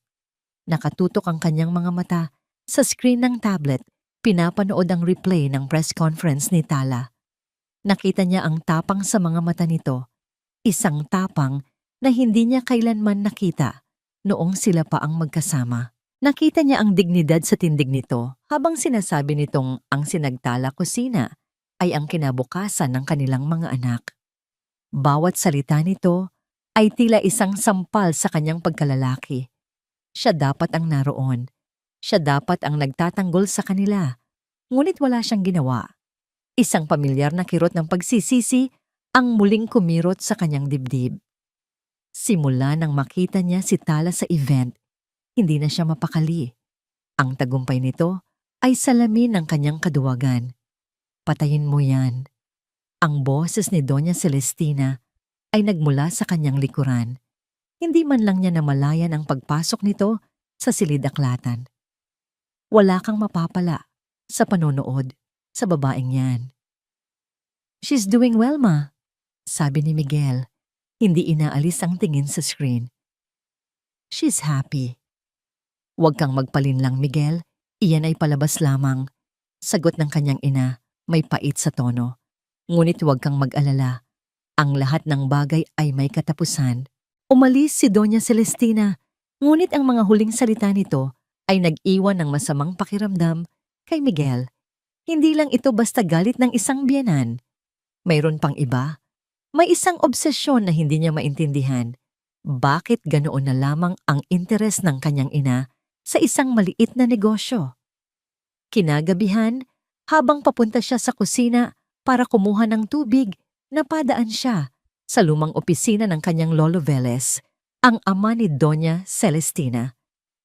Nakatutok ang kanyang mga mata sa screen ng tablet, pinapanood ang replay ng press conference ni Tala. Nakita niya ang tapang sa mga mata nito, isang tapang na hindi niya kailanman nakita noong sila pa ang magkasama. Nakita niya ang dignidad sa tindig nito habang sinasabi nitong ang Sinagtala Kusina ay ang kinabukasan ng kanilang mga anak. Bawat salita nito ay tila isang sampal sa kanyang pagkalalaki. Siya dapat ang naroon. Siya dapat ang nagtatanggol sa kanila. Ngunit wala siyang ginawa. Isang pamilyar na kirot ng pagsisisi ang muling kumirot sa kanyang dibdib. Simula nang makita niya si Tala sa event, hindi na siya mapakali. Ang tagumpay nito ay salamin ng kanyang kaduwagan. Patayin mo yan. Ang boses ni Doña Celestina ay nagmula sa kanyang likuran. Hindi man lang niya namalayan ang pagpasok nito sa silid-aklatan. Wala kang mapapala sa panonood sa babaeng yan. She's doing well, ma, sabi ni Miguel. Hindi inaalis ang tingin sa screen. She's happy. Huwag kang magpalinlang, Miguel. Iyan ay palabas lamang. Sagot ng kanyang ina, may pait sa tono. Ngunit huwag kang mag-alala. Ang lahat ng bagay ay may katapusan. Umalis si Doña Celestina, ngunit ang mga huling salita nito ay nag-iwan ng masamang pakiramdam kay Miguel. Hindi lang ito basta galit ng isang biyenan. Mayroon pang iba. May isang obsesyon na hindi niya maintindihan. Bakit ganoon na lamang ang interes ng kanyang ina sa isang maliit na negosyo? Kinagabihan, habang papunta siya sa kusina para kumuha ng tubig, napadaan siya sa lumang opisina ng kanyang Lolo Velez, ang ama ni Doña Celestina.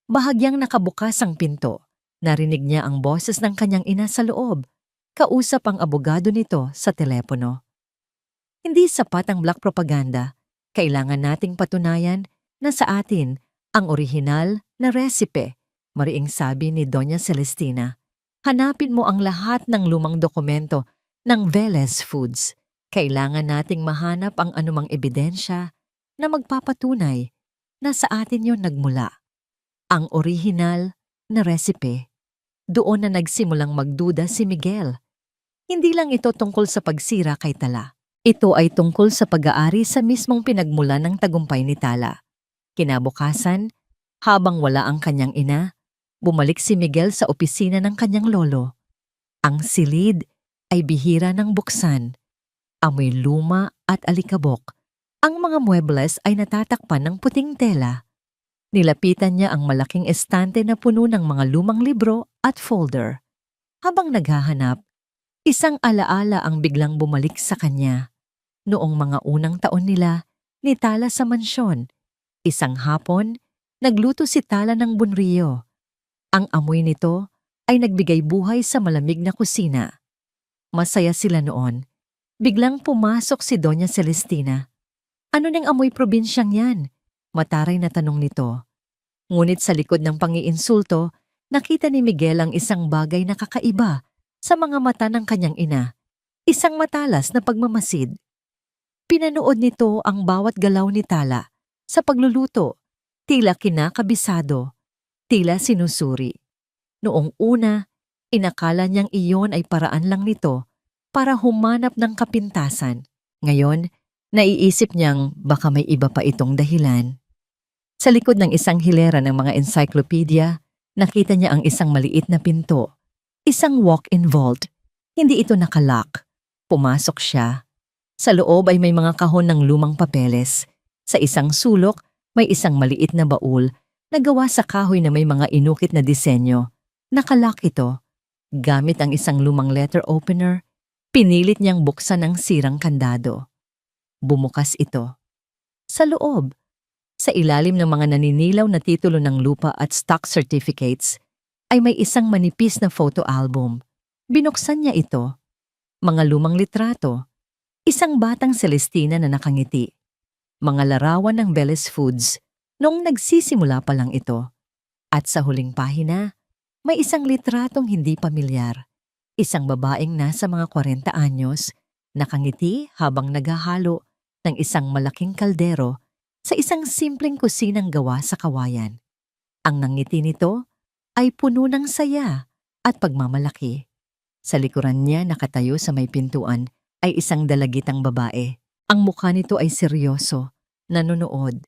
Bahagyang nakabukas ang pinto. Narinig niya ang boses ng kanyang ina sa loob. Kausap ang abogado nito sa telepono. Hindi sapat ang black propaganda. Kailangan nating patunayan na sa atin ang orihinal na resipe, mariing sabi ni Doña Celestina. Hanapin mo ang lahat ng lumang dokumento ng Velez Foods. Kailangan nating mahanap ang anumang ebidensya na magpapatunay na sa atin yon nagmula. Ang orihinal na resipe. Doon na nagsimulang magduda si Miguel. Hindi lang ito tungkol sa pagsira kay Tala. Ito ay tungkol sa pag-aari sa mismong pinagmulan ng tagumpay ni Tala. Kinabukasan, habang wala ang kanyang ina, bumalik si Miguel sa opisina ng kanyang lolo. Ang silid ay bihira ng buksan. Amoy luma at alikabok. Ang mga muebles ay natatakpan ng puting tela. Nilapitan niya ang malaking estante na puno ng mga lumang libro at folder. Habang naghahanap, isang alaala ang biglang bumalik sa kanya. Noong mga unang taon nila, ni Tala sa mansyon. Isang hapon, nagluto si Tala ng bunriyo. Ang amoy nito ay nagbigay buhay sa malamig na kusina. Masaya sila noon. Biglang pumasok si Doña Celestina. Ano nang amoy probinsyang yan? Mataray na tanong nito. Ngunit sa likod ng pangiinsulto, nakita ni Miguel ang isang bagay na kakaiba sa mga mata ng kanyang ina. Isang matalas na pagmamasid. Pinanood nito ang bawat galaw ni Tala sa pagluluto. Tila kinakabisado. Tila sinusuri. Noong una, inakala niyang iyon ay paraan lang nito para humanap ng kapintasan. Ngayon, naiisip niyang baka may iba pa itong dahilan. Sa likod ng isang hilera ng mga encyclopedia, nakita niya ang isang maliit na pinto. Isang walk-in vault. Hindi ito nakalock. Pumasok siya. Sa loob ay may mga kahon ng lumang papeles. Sa isang sulok, may isang maliit na baul na gawa sa kahoy na may mga inukit na disenyo. Nakalock ito. Gamit ang isang lumang letter opener, pinilit niyang buksan ang sirang kandado. Bumukas ito. Sa loob, sa ilalim ng mga naninilaw na titulo ng lupa at stock certificates, ay may isang manipis na photo album. Binuksan niya ito. Mga lumang litrato. Isang batang Celestina na nakangiti. Mga larawan ng Velez Foods noong nagsisimula pa lang ito. At sa huling pahina, may isang litratong hindi pamilyar. Isang babaeng nasa mga 40 anyos, nakangiti habang naghahalo ng isang malaking kaldero sa isang simpleng kusinang gawa sa kawayan. Ang nangiti nito ay puno ng saya at pagmamalaki. Sa likuran niya nakatayo sa may pintuan ay isang dalagitang babae. Ang mukha nito ay seryoso, nanonood.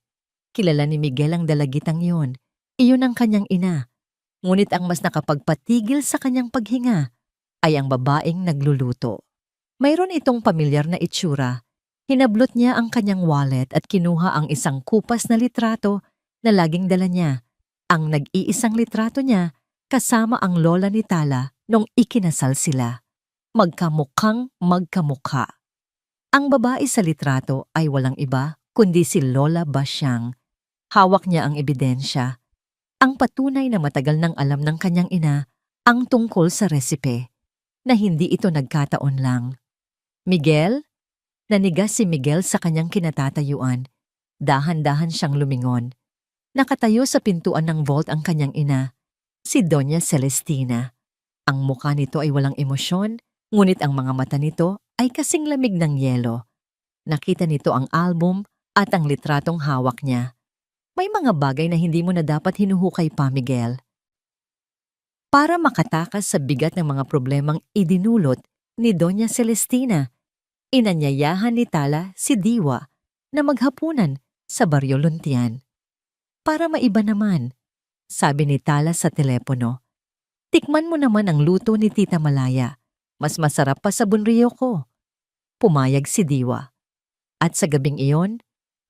Kilala ni Miguel ang dalagitang yon. Iyon ang kanyang ina. Ngunit ang mas nakapagpatigil sa kanyang paghinga ay ang babaeng nagluluto. Mayroon itong pamilyar na itsura. Hinablot niya ang kanyang wallet at kinuha ang isang kupas na litrato na laging dala niya. Ang nag-iisang litrato niya kasama ang lola ni Tala nung ikinasal sila. Magkamukhang magkamukha. Ang babae sa litrato ay walang iba kundi si Lola Basyang. Hawak niya ang ebidensya. Ang patunay na matagal nang alam ng kanyang ina ang tungkol sa resipe, na hindi ito nagkataon lang. Miguel? Nanigas si Miguel sa kanyang kinatatayuan. Dahan-dahan siyang lumingon. Nakatayo sa pintuan ng vault ang kanyang ina, si Doña Celestina. Ang mukha nito ay walang emosyon, ngunit ang mga mata nito ay kasing lamig ng yelo. Nakita nito ang album at ang litratong hawak niya. May mga bagay na hindi mo na dapat hinuhukay pa, Miguel. Para makatakas sa bigat ng mga problemang idinulot ni Doña Celestina, inanyayahan ni Tala si Diwa na maghapunan sa Baryo Luntian. Para maiba naman, sabi ni Tala sa telepono, tikman mo naman ang luto ni Tita Malaya. Mas masarap pa sa bunriyo ko. Pumayag si Diwa. At sa gabing iyon,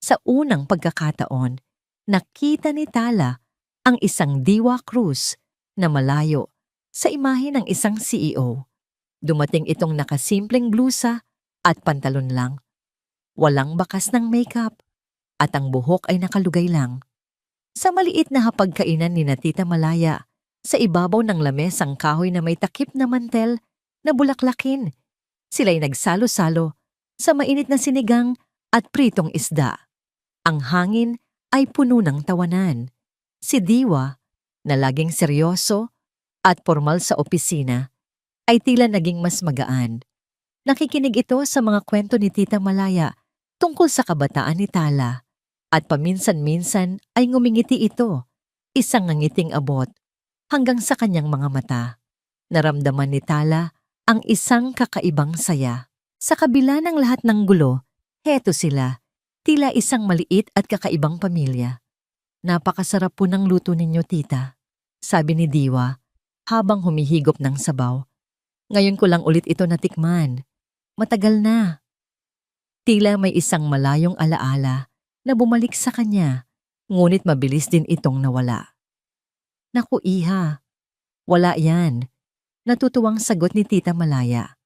sa unang pagkakataon, nakita ni Tala ang isang Diwa Cruz na malayo sa imahe ng isang CEO. Dumating itong nakasimpleng blusa at pantalon lang. Walang bakas ng makeup at ang buhok ay nakalugay lang. Sa maliit na hapagkainan ni Tita Malaya, sa ibabaw ng lamesang kahoy na may takip na mantel na bulaklakin, sila'y nagsalo-salo sa mainit na sinigang at pritong isda. Ang hangin ay puno ng tawanan. Si Diwa, na laging seryoso at formal sa opisina, ay tila naging mas magaan. Nakikinig ito sa mga kwento ni Tita Malaya tungkol sa kabataan ni Tala, at paminsan-minsan ay ngumingiti ito, isang ngangiting abot, hanggang sa kanyang mga mata. Naramdaman ni Tala ang isang kakaibang saya. Sa kabila ng lahat ng gulo, heto sila, tila isang maliit at kakaibang pamilya. Napakasarap po ng luto ninyo, tita, sabi ni Diwa habang humihigop ng sabaw. Ngayon ko lang ulit ito natikman. Matagal na. Tila may isang malayong alaala na bumalik sa kanya, ngunit mabilis din itong nawala. Naku, iha, wala yan. Natutuwang sagot ni Tita Malaya.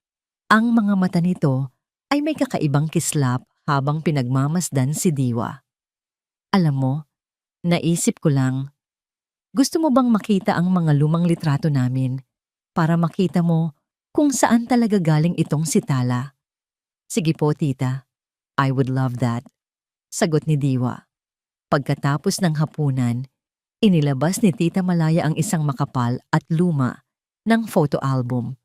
Ang mga mata nito ay may kakaibang kislap habang pinagmamasdan si Diwa. Alam mo, naisip ko lang, gusto mo bang makita ang mga lumang litrato namin para makita mo kung saan talaga galing itong si Tala? Sige po, tita. I would love that. Sagot ni Diwa. Pagkatapos ng hapunan, inilabas ni Tita Malaya ang isang makapal at luma ng photo album.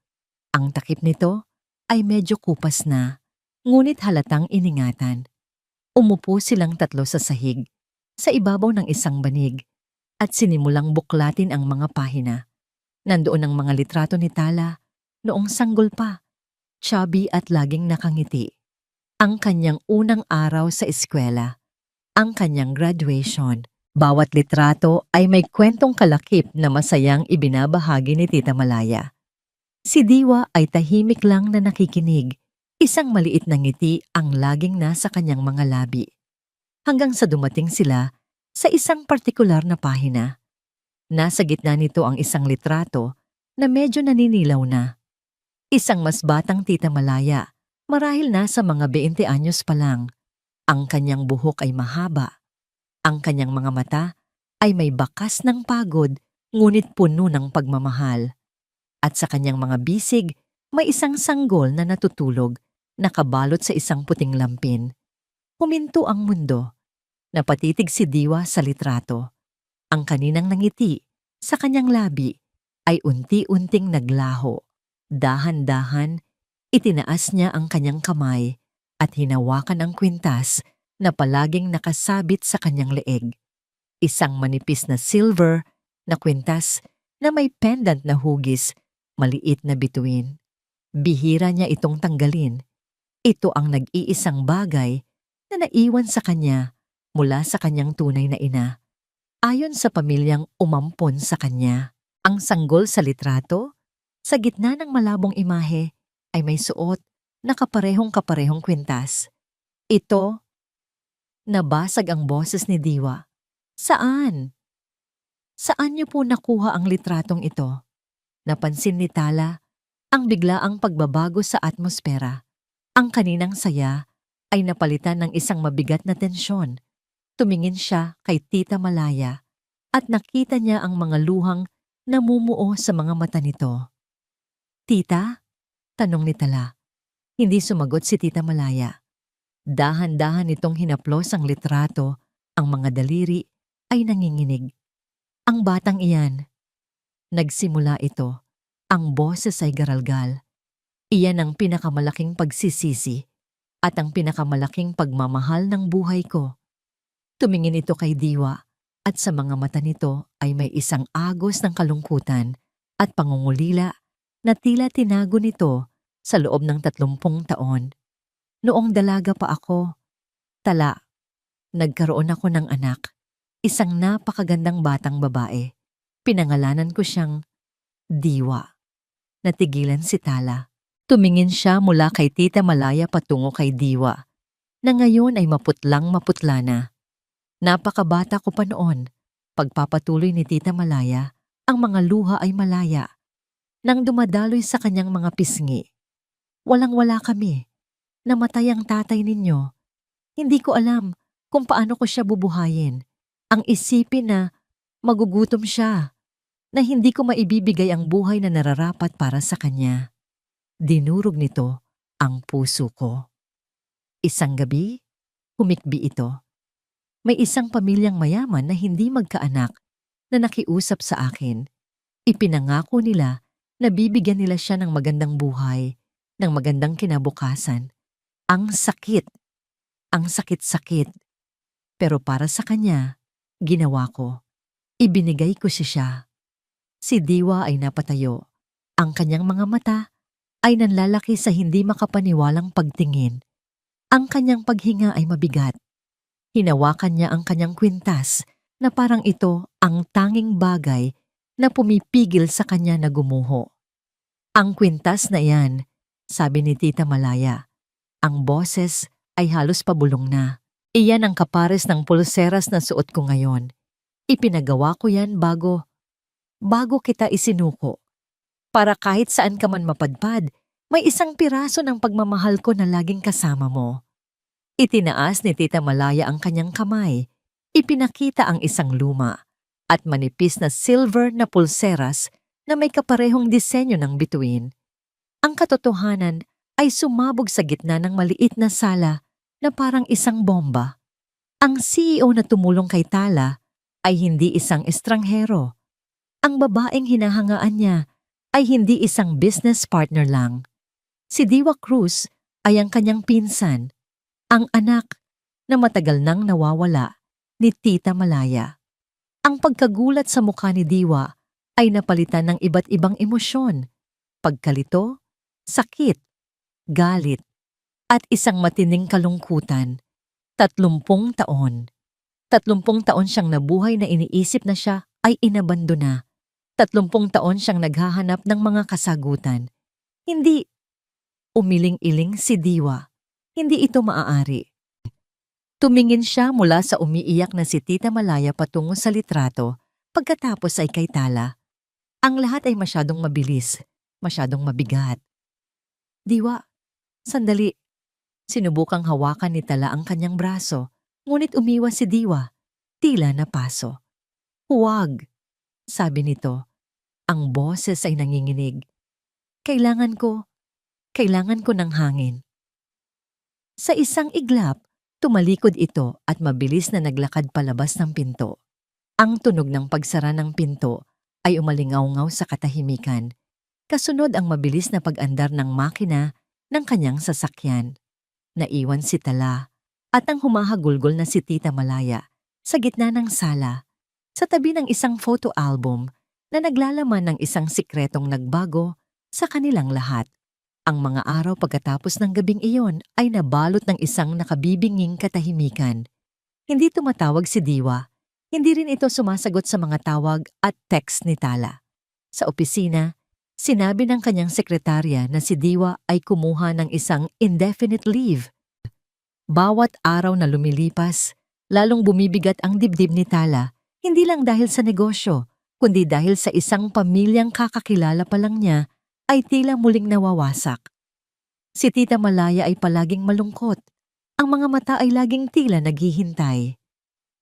Ang takip nito ay medyo kupas na, ngunit halatang iningatan. Umupo silang tatlo sa sahig, sa ibabaw ng isang banig, at sinimulang buklatin ang mga pahina. Nandoon ang mga litrato ni Tala, noong sanggol pa, chubby at laging nakangiti. Ang kanyang unang araw sa eskwela, ang kanyang graduation. Bawat litrato ay may kwentong kalakip na masayang ibinabahagi ni Tita Malaya. Si Diwa ay tahimik lang na nakikinig, isang maliit na ngiti ang laging nasa kanyang mga labi. Hanggang sa dumating sila sa isang partikular na pahina. Nasa gitna nito ang isang litrato na medyo naninilaw na. Isang mas batang Tita Malaya, marahil nasa mga 20 anyos pa lang. Ang kanyang buhok ay mahaba. Ang kanyang mga mata ay may bakas ng pagod, ngunit puno ng pagmamahal. At sa kanyang mga bisig, may isang sanggol na natutulog, nakabalot sa isang puting lampin. Huminto ang mundo. Napatitig si Diwa sa litrato. Ang kaninang nangiti sa kanyang labi ay unti-unting naglaho. Dahan-dahan, itinaas niya ang kanyang kamay at hinawakan ang kwintas na palaging nakasabit sa kanyang leeg. Isang manipis na silver na kwintas na may pendant na hugis, maliit na bituin. Bihira niya itong tanggalin. Ito ang nag-iisang bagay na naiwan sa kanya mula sa kanyang tunay na ina. Ayon sa pamilyang umampon sa kanya, ang sanggol sa litrato, sa gitna ng malabong imahe, ay may suot na kaparehong-kaparehong kwintas. Ito, nabasag ang boses ni Diwa. Saan? Saan niyo po nakuha ang litratong ito? Napansin ni Tala ang biglaang pagbabago sa atmosfera. Ang kaninang saya ay napalitan ng isang mabigat na tensyon. Tumingin siya kay Tita Malaya. at nakita niya ang mga luhang namumuo sa mga mata nito. "Tita?" tanong ni Tala. Hindi sumagot si Tita Malaya. Dahan-dahan nitong hinaplos ang litrato, ang mga daliri ay nanginginig. "Ang batang iyan." Nagsimula ito. Ang boses ay garalgal. "Iyan ang pinakamalaking pagsisisi at ang pinakamalaking pagmamahal ng buhay ko." Tumingin ito kay Diwa at sa mga mata nito ay may isang agos ng kalungkutan at pangungulila na tila tinago nito sa loob ng 30 taon. "Noong dalaga pa ako, Tala, nagkaroon ako ng anak, isang napakagandang batang babae. Pinangalanan ko siyang Diwa." Natigilan si Tala. Tumingin siya mula kay Tita Malaya patungo kay Diwa, na ngayon ay maputlang maputla na. "Napakabata ko pa noon." Pagpapatuloy ni Tita Malaya, ang mga luha ay malaya. Nang dumadaloy sa kanyang mga pisngi, "Walang-wala kami. Namatay ang tatay ninyo. Hindi ko alam kung paano ko siya bubuhayin. Ang isipin na magugutom siya, na hindi ko maibibigay ang buhay na nararapat para sa kanya." Dinurog nito ang puso ko. Isang gabi, humikbi ito. May isang pamilyang mayaman na hindi magkaanak na nakiusap sa akin. Ipinangako nila na bibigyan nila siya ng magandang buhay, ng magandang kinabukasan. Ang sakit, ang sakit-sakit. Pero para sa kanya, ginawa ko. Ibinigay ko siya. Si Diwa ay napatayo. Ang kanyang mga mata ay nanlalaki sa hindi makapaniwalang pagtingin. Ang kanyang paghinga ay mabigat. Hinawakan niya ang kanyang kwintas na parang ito ang tanging bagay na pumipigil sa kanya na gumuho. "Ang kwintas na iyan," sabi ni Tita Malaya. Ang boses ay halos pabulong na. "Iyan ang kapares ng pulseras na suot ko ngayon. Ipinagawa ko yan bago kita isinuko. Para kahit saan ka man mapadpad, may isang piraso ng pagmamahal ko na laging kasama mo." Itinaas ni Tita Malaya ang kanyang kamay. Ipinakita ang isang luma at manipis na silver na pulseras na may kaparehong disenyo ng bituin. Ang katotohanan ay sumabog sa gitna ng maliit na sala na parang isang bomba. Ang CEO na tumulong kay Tala ay hindi isang estranghero. Ang babaeng hinahangaan niya ay hindi isang business partner lang. Si Diwa Cruz ay ang kanyang pinsan, ang anak na matagal nang nawawala ni Tita Malaya. Ang pagkagulat sa mukha ni Diwa ay napalitan ng iba't ibang emosyon: pagkalito, sakit, galit, at isang matinding kalungkutan. 30 taon. 30 taon siyang nabuhay na iniisip na siya ay inabandona. 30 taon siyang naghahanap ng mga kasagutan. Hindi. Umiling-iling si Diwa. Hindi ito maaari. Tumingin siya mula sa umiiyak na si Tita Malaya patungo sa litrato, pagkatapos ay kay Tala. Ang lahat ay masyadong mabilis, masyadong mabigat. "Diwa, sandali." Sinubukang hawakan ni Tala ang kanyang braso, ngunit umiwas si Diwa, tila napaso. "Huwag," sabi nito. Ang boses ay nanginginig. Kailangan ko ng hangin." Sa isang iglap, tumalikod ito at mabilis na naglakad palabas ng pinto. Ang tunog ng pagsara ng pinto ay umalingaw-ngaw sa katahimikan. Kasunod ang mabilis na pag-andar ng makina ng kanyang sasakyan. Naiwan si Tala at ang humahagulgol na si Tita Malaya sa gitna ng sala, sa tabi ng isang photo album na naglalaman ng isang sikretong nagbago sa kanilang lahat. Ang mga araw pagkatapos ng gabing iyon ay nabalot ng isang nakabibinging katahimikan. Hindi tumatawag si Diwa. Hindi rin ito sumasagot sa mga tawag at text ni Tala. Sa opisina, sinabi ng kanyang sekretarya na si Diwa ay kumuha ng isang indefinite leave. Bawat araw na lumilipas, lalong bumibigat ang dibdib ni Tala, hindi lang dahil sa negosyo, kundi dahil sa isang pamilyang kakakilala pa lang niya ay tila muling nawawasak. Si Tita Malaya ay palaging malungkot. Ang mga mata ay laging tila naghihintay.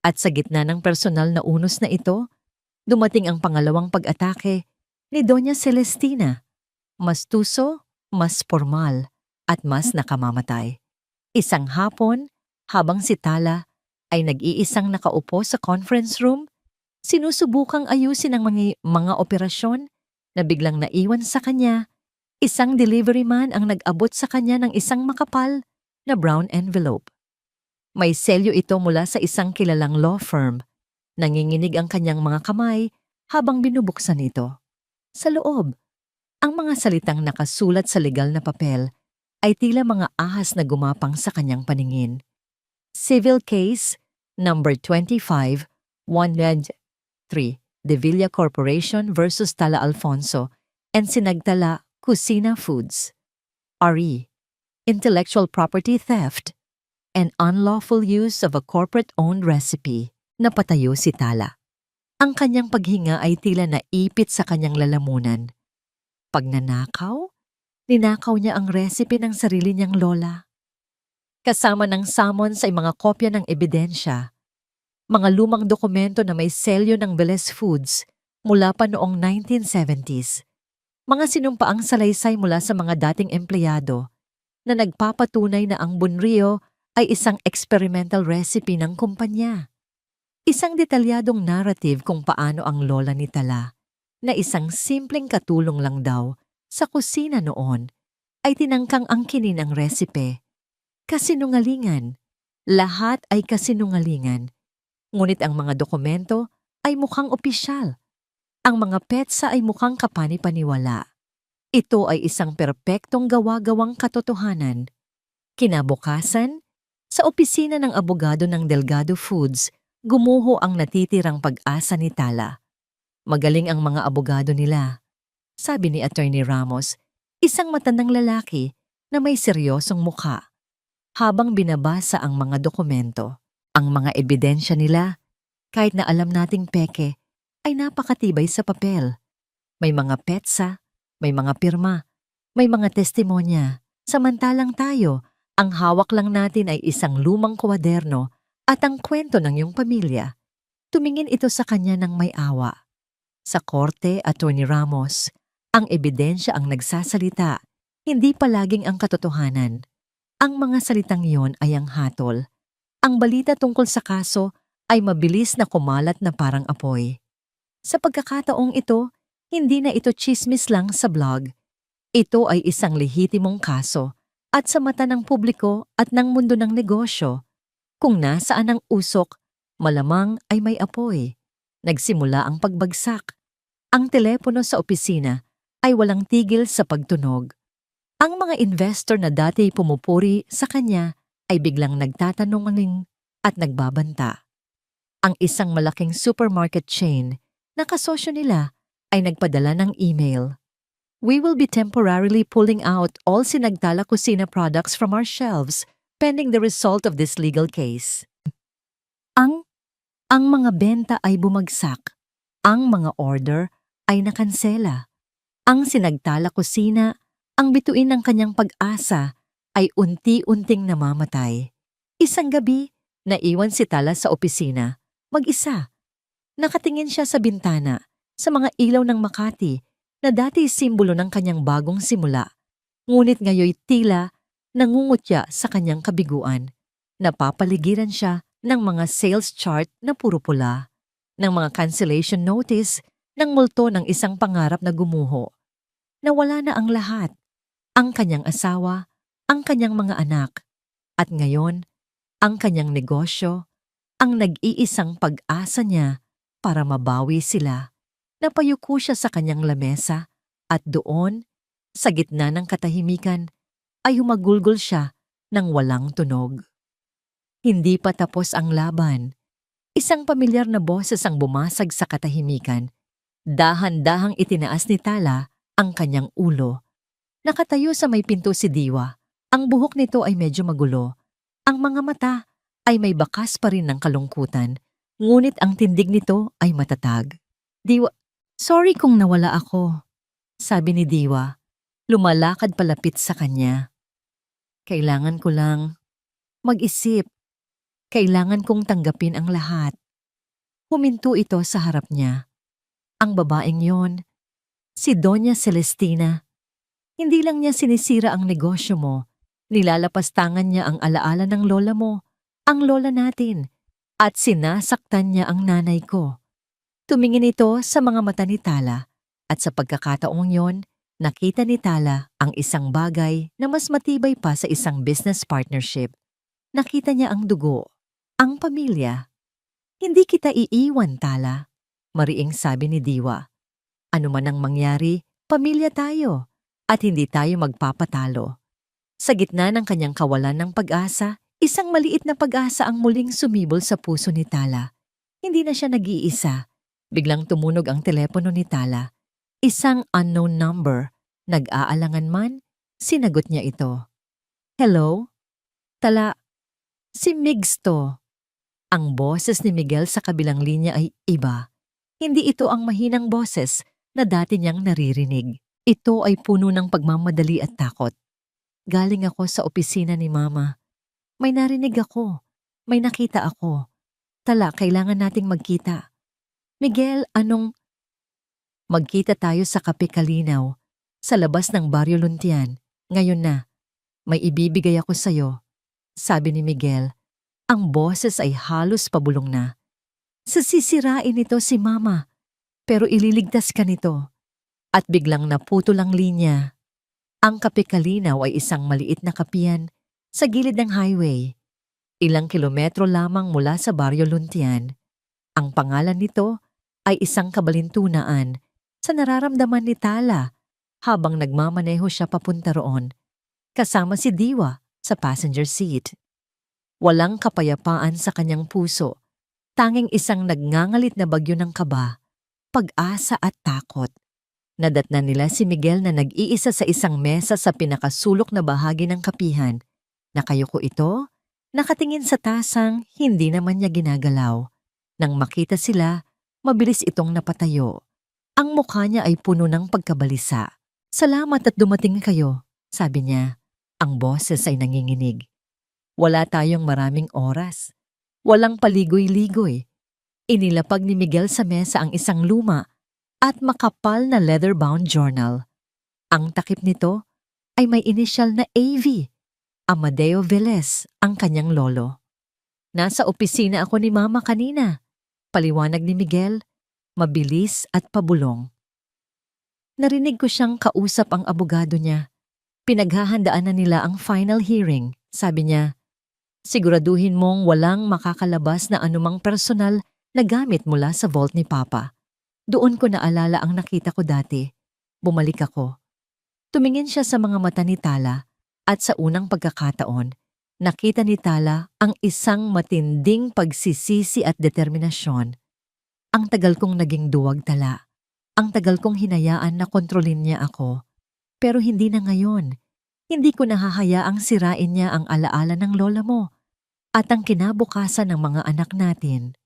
At sa gitna ng personal na unos na ito, Dumating ang pangalawang pag-atake ni Doña Celestina. Mas tuso, mas formal, at mas nakamamatay. Isang hapon, habang si Tala ay nag-iisang nakaupo sa conference room, sinusubukang ayusin ang mga operasyon na biglang naiwan sa kanya. Isang delivery man ang nag-abot sa kanya ng isang makapal na brown envelope. May selyo ito mula sa isang kilalang law firm. Nanginginig ang kanyang mga kamay habang binubuksan ito. Sa loob, ang mga salitang nakasulat sa legal na papel ay tila mga ahas na gumapang sa kanyang paningin. Civil Case Number 25-103, De Villa Corporation versus Tala Alfonso and Sinagtala Cucina Foods. RE, Intellectual Property Theft and Unlawful Use of a Corporate-Owned Recipe. Napatayo si Tala. Ang kanyang paghinga ay tila naipit sa kanyang lalamunan. Pagnanakaw, ninakaw niya ang recipe ng sarili niyang lola. Kasama ng summons ay mga kopya ng ebidensya, mga lumang dokumento na may selyo ng Velez Foods mula pa noong 1970s, mga sinumpaang salaysay mula sa mga dating empleyado na nagpapatunay na ang bunrio ay isang experimental recipe ng kumpanya. Isang detalyadong narrative kung paano ang lola ni Tala, na isang simpleng katulong lang daw sa kusina noon, ay tinangkang angkinin ang resipe. Kasinungalingan. Lahat ay kasinungalingan. Ngunit ang mga dokumento ay mukhang opisyal. Ang mga petsa ay mukhang kapani-paniwala. Ito ay isang perpektong gawa-gawang katotohanan. Kinabukasan, sa opisina ng abogado ng Delgado Foods, gumuho ang natitirang pag-asa ni Tala. Magaling ang mga abogado nila, sabi ni Attorney Ramos, isang matandang lalaki na may seryosong mukha. Habang binabasa ang mga dokumento, ang mga ebidensya nila, kahit na alam nating peke, ay napakatibay sa papel. May mga petsa, may mga pirma, may mga testimonya. Samantalang tayo, ang hawak lang natin ay isang lumang kwaderno at ang kwento ng iyong pamilya. Tumingin ito sa kanya ng may awa. Sa korte, Attorney Ramos, ang ebidensya ang nagsasalita, hindi palaging ang katotohanan. Ang mga salitang iyon ay ang hatol. Ang balita tungkol sa kaso ay mabilis na kumalat na parang apoy. Sa pagkakataong ito, hindi na ito chismis lang sa blog. Ito ay isang lehitimong kaso at sa mata ng publiko at ng mundo ng negosyo. Kung nasaan ang usok, malamang ay may apoy. Nagsimula ang pagbagsak. Ang telepono sa opisina ay walang tigil sa pagtunog. Ang mga investor na dati pumupuri sa kanya ay biglang nagtatanong at nagbabanta. Ang isang malaking supermarket chain na kasosyo nila ay nagpadala ng email. We will be temporarily pulling out all Sinagtala Cucina products from our shelves pending the result of this legal case. Ang mga benta ay bumagsak. Ang mga order ay nakansela. Ang Sinagtala Cucina, ang bituin ng kanyang pag-asa, ay unti-unting namamatay. Isang gabi, naiwan si Tala sa opisina, mag-isa. Nakatingin siya sa bintana, sa mga ilaw ng Makati, na dati simbolo ng kanyang bagong simula. Ngunit ngayoy tila nangungutya sa kanyang kabiguan. Napapaligiran siya ng mga sales chart na puro pula, ng mga cancellation notice, ng multo ng isang pangarap na gumuho. Nawala na ang lahat, ang kanyang asawa, ang kanyang mga anak, at ngayon, ang kanyang negosyo, ang nag-iisang pag-asa niya para mabawi sila. Napayuko siya sa kanyang lamesa at doon, sa gitna ng katahimikan, ay humagulgol siya ng walang tunog. Hindi pa tapos ang laban. Isang pamilyar na boses ang bumasag sa katahimikan. Dahan-dahang itinaas ni Tala ang kanyang ulo. Nakatayo sa may pinto si Diwa. Ang buhok nito ay medyo magulo. Ang mga mata ay may bakas pa rin ng kalungkutan, ngunit ang tindig nito ay matatag. Diwa, sorry kung nawala ako, sabi ni Diwa. Lumalakad palapit sa kanya. Kailangan ko lang mag-isip. Kailangan kong tanggapin ang lahat. Huminto ito sa harap niya. Ang babaeng yon, si Doña Celestina. Hindi lang niya sinisira ang negosyo mo, nilalapastangan niya ang alaala ng lola mo, ang lola natin, at sinasaktan niya ang nanay ko. Tumingin ito sa mga mata ni Tala at sa pagkakataong yon, nakita ni Tala ang isang bagay na mas matibay pa sa isang business partnership. Nakita niya ang dugo, ang pamilya. Hindi kita iiwan, Tala, mariing sabi ni Diwa. Ano man ang mangyari, pamilya tayo at hindi tayo magpapatalo. Sa gitna ng kanyang kawalan ng pag-asa, isang maliit na pag-asa ang muling sumibol sa puso ni Tala. Hindi na siya nag-iisa. Biglang tumunog ang telepono ni Tala. Isang unknown number. Nag-aalangan man, sinagot niya ito. Hello? Tala, si Migs to. Ang boses ni Miguel sa kabilang linya ay iba. Hindi ito ang mahinang boses na dati niyang naririnig. Ito ay puno ng pagmamadali at takot. Galing ako sa opisina ni Mama. May narinig ako. May nakita ako. Tala, kailangan nating magkita. Miguel, anong... Magkita tayo sa Kape Kalinaw, sa labas ng Baryo Luntian. Ngayon na, may ibibigay ako sa'yo. Sabi ni Miguel, ang boses ay halos pabulong na. Sisirain nito si Mama, pero ililigtas ka nito. At biglang naputol ang linya. Ang Kape Kalinaw ay isang maliit na kapihan sa gilid ng highway. Ilang kilometro lamang mula sa Baryo Luntian. Ang pangalan nito ay isang kabalintunaan sa nararamdaman ni Tala habang nagmamaneho siya papunta roon, kasama si Diwa sa passenger seat. Walang kapayapaan sa kanyang puso, tanging isang nagngangalit na bagyo ng kaba, pag-asa at takot. Nadatnan nila si Miguel na nag-iisa sa isang mesa sa pinakasulok na bahagi ng kapihan. Nakayuko ito, nakatingin sa tasang hindi naman niya ginagalaw. Nang makita sila, mabilis itong napatayo. Ang mukha niya ay puno ng pagkabalisa. Salamat at dumating kayo, sabi niya. Ang boses ay nanginginig. Wala tayong maraming oras. Walang paligoy-ligoy. Inilapag ni Miguel sa mesa ang isang luma at makapal na leather-bound journal. Ang takip nito ay may inisyal na AV. Amadeo Velez, ang kanyang lolo. Nasa opisina ako ni Mama kanina. Paliwanag ni Miguel, mabilis at pabulong. Narinig ko siyang kausap ang abogado niya. Pinaghahandaan na nila ang final hearing. Sabi niya, siguraduhin mong walang makakalabas na anumang personal na gamit mula sa vault ni Papa. Doon ko naalala ang nakita ko dati. Bumalik ako. Tumingin siya sa mga mata ni Tala at sa unang pagkakataon, nakita ni Tala ang isang matinding pagsisisi at determinasyon. Ang tagal kong naging duwag, Tala. Ang tagal kong hinayaan na kontrolin niya ako. Pero hindi na ngayon. Hindi ko nahahayaang sirain niya ang alaala ng lola mo at ang kinabukasan ng mga anak natin.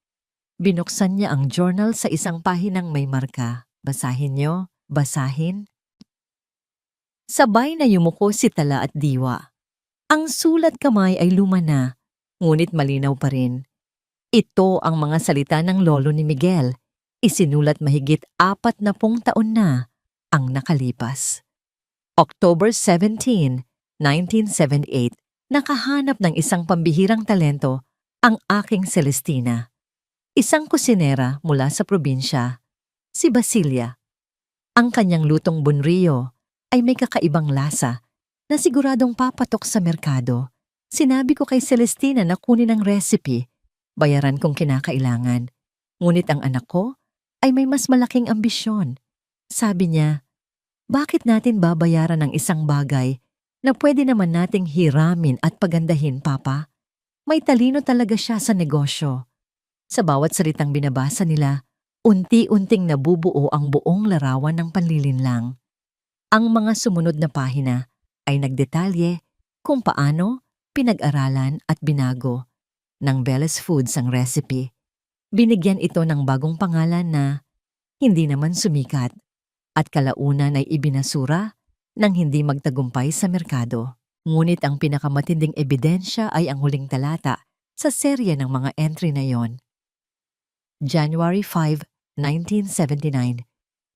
Binuksan niya ang journal sa isang pahinang may marka. Basahin niyo, basahin. Sabay na yumuko si Tala at Diwa. Ang sulat kamay ay luma na, ngunit malinaw pa rin. Ito ang mga salita ng lolo ni Miguel. Isinulat mahigit 40 taon na ang nakalipas. October 17, 1978, nakahanap ng isang pambihirang talento ang aking Celestina. Isang kusinera mula sa probinsya, si Basilia. Ang kanyang lutong bunrio ay may kakaibang lasa na siguradong papatok sa merkado. Sinabi ko kay Celestina na kunin ang recipe. Bayaran kong kinakailangan. Ngunit ang anak ko ay may mas malaking ambisyon. Sabi niya, bakit natin babayaran ng isang bagay na pwede naman nating hiramin at pagandahin, Papa? May talino talaga siya sa negosyo. Sa bawat salitang binabasa nila, unti-unting nabubuo ang buong larawan ng panlilinlang. Ang mga sumunod na pahina ay nagdetalye kung paano pinag-aralan at binago ng Velez Foods ang recipe. Binigyan ito ng bagong pangalan na hindi naman sumikat at kalaunan ay ibinasura nang hindi magtagumpay sa merkado. Ngunit ang pinakamatinding ebidensya ay ang huling talata sa serye ng mga entry na yon. January 5, 1979.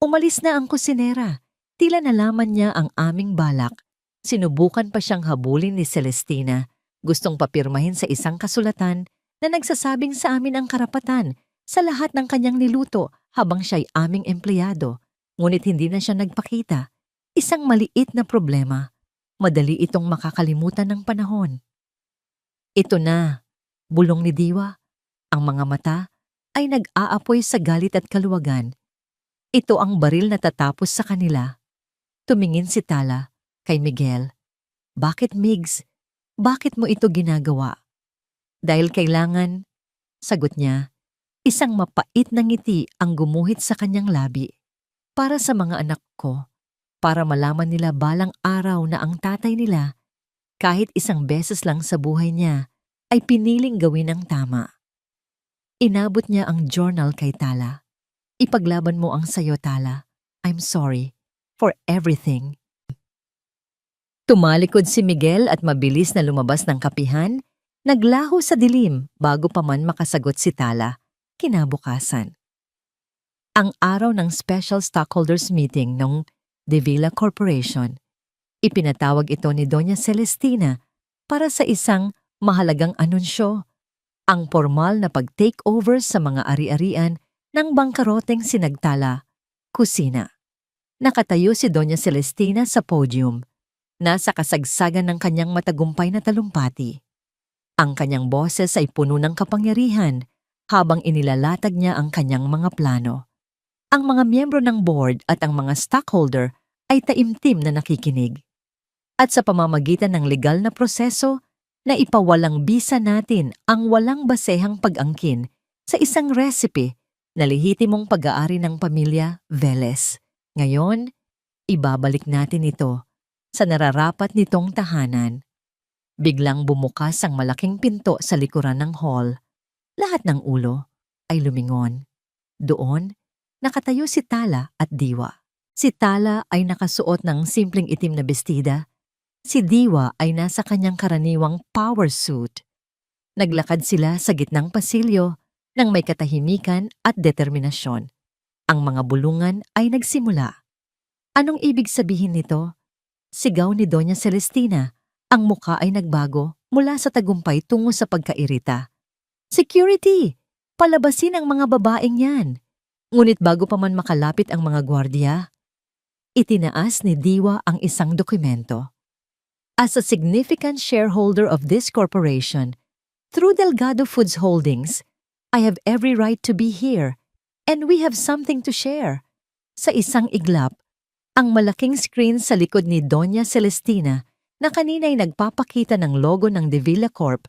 Umalis na ang kusinera. Tila nalaman niya ang aming balak. Sinubukan pa siyang habulin ni Celestina. Gustong papirmahin sa isang kasulatan na nagsasabing sa amin ang karapatan sa lahat ng kanyang niluto habang siya'y aming empleyado. Ngunit hindi na siya nagpakita. Isang maliit na problema. Madali itong makakalimutan ng panahon. Ito na, bulong ni Diwa. Ang mga mata ay nag-aapoy sa galit at kaluwagan. Ito ang baril na tatapos sa kanila. Tumingin si Tala kay Miguel. Bakit, Migs? Bakit mo ito ginagawa? Dahil kailangan, sagot niya. Isang mapait na ngiti ang gumuhit sa kanyang labi. Para sa mga anak ko, para malaman nila balang araw na ang tatay nila, kahit isang beses lang sa buhay niya, ay piniling gawin ang tama. Inabot niya ang journal kay Tala. Ipaglaban mo ang sayo, Tala. I'm sorry for everything. Tumalikod si Miguel at mabilis na lumabas ng kapihan, naglaho sa dilim bago pa man makasagot si Tala. Kinabukasan. Ang araw ng special stockholders meeting ng De Villa Corporation. Ipinatawag ito ni Doña Celestina para sa isang mahalagang anunsyo. Ang formal na pag-takeover sa mga ari-arian ng bangkaroteng sinagtala, kusina. Nakatayo si Doña Celestina sa podium, nasa kasagsagan ng kanyang matagumpay na talumpati. Ang kanyang boses ay puno ng kapangyarihan habang inilalatag niya ang kanyang mga plano. Ang mga miyembro ng board at ang mga stockholder ay taimtim na nakikinig. At sa pamamagitan ng legal na proseso, na ipawalang bisa natin ang walang basehang pag-angkin sa isang recipe na lehitimong pag-aari ng pamilya Velez. Ngayon, ibabalik natin ito sa nararapat nitong tahanan. Biglang bumukas ang malaking pinto sa likuran ng hall. Lahat ng ulo ay lumingon. Doon, nakatayo si Tala at Diwa. Si Tala ay nakasuot ng simpleng itim na bestida. Si Diwa ay nasa kanyang karaniwang power suit. Naglakad sila sa gitnang pasilyo ng may katahimikan at determinasyon. Ang mga bulungan ay nagsimula. Anong ibig sabihin nito? Sigaw ni Doña Celestina. Ang muka ay nagbago mula sa tagumpay tungo sa pagkairita. Security! Palabasin ang mga babaeng yan! Ngunit bago pa man makalapit ang mga gwardiya, itinaas ni Diwa ang isang dokumento. As a significant shareholder of this corporation, through Delgado Foods Holdings, I have every right to be here, and we have something to share. Sa isang iglap, ang malaking screen sa likod ni Doña Celestina na kanina'y nagpapakita ng logo ng De Villa Corp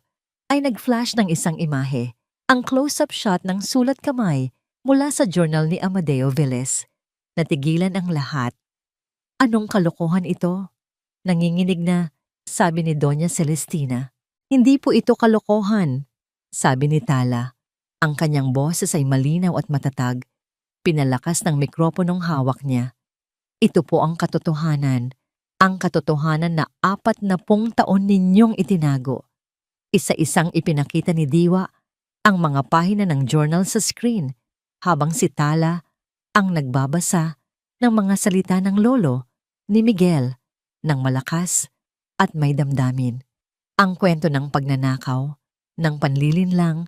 ay nag-flash ng isang imahe, ang close-up shot ng sulat kamay mula sa journal ni Amadeo Velez. Natigilan ang lahat. Anong kalokohan ito? Nanginginig na, sabi ni Doña Celestina. Hindi po ito kalokohan, sabi ni Tala. Ang kanyang boses ay malinaw at matatag. Pinalakas ng mikroponong hawak niya. Ito po ang katotohanan. Ang katotohanan na 40 taon ninyong itinago. Isa-isang ipinakita ni Diwa ang mga pahina ng journal sa screen, habang si Tala ang nagbabasa ng mga salita ng lolo ni Miguel ng malakas at may damdamin. Ang kwento ng pagnanakaw, ng panlilinlang,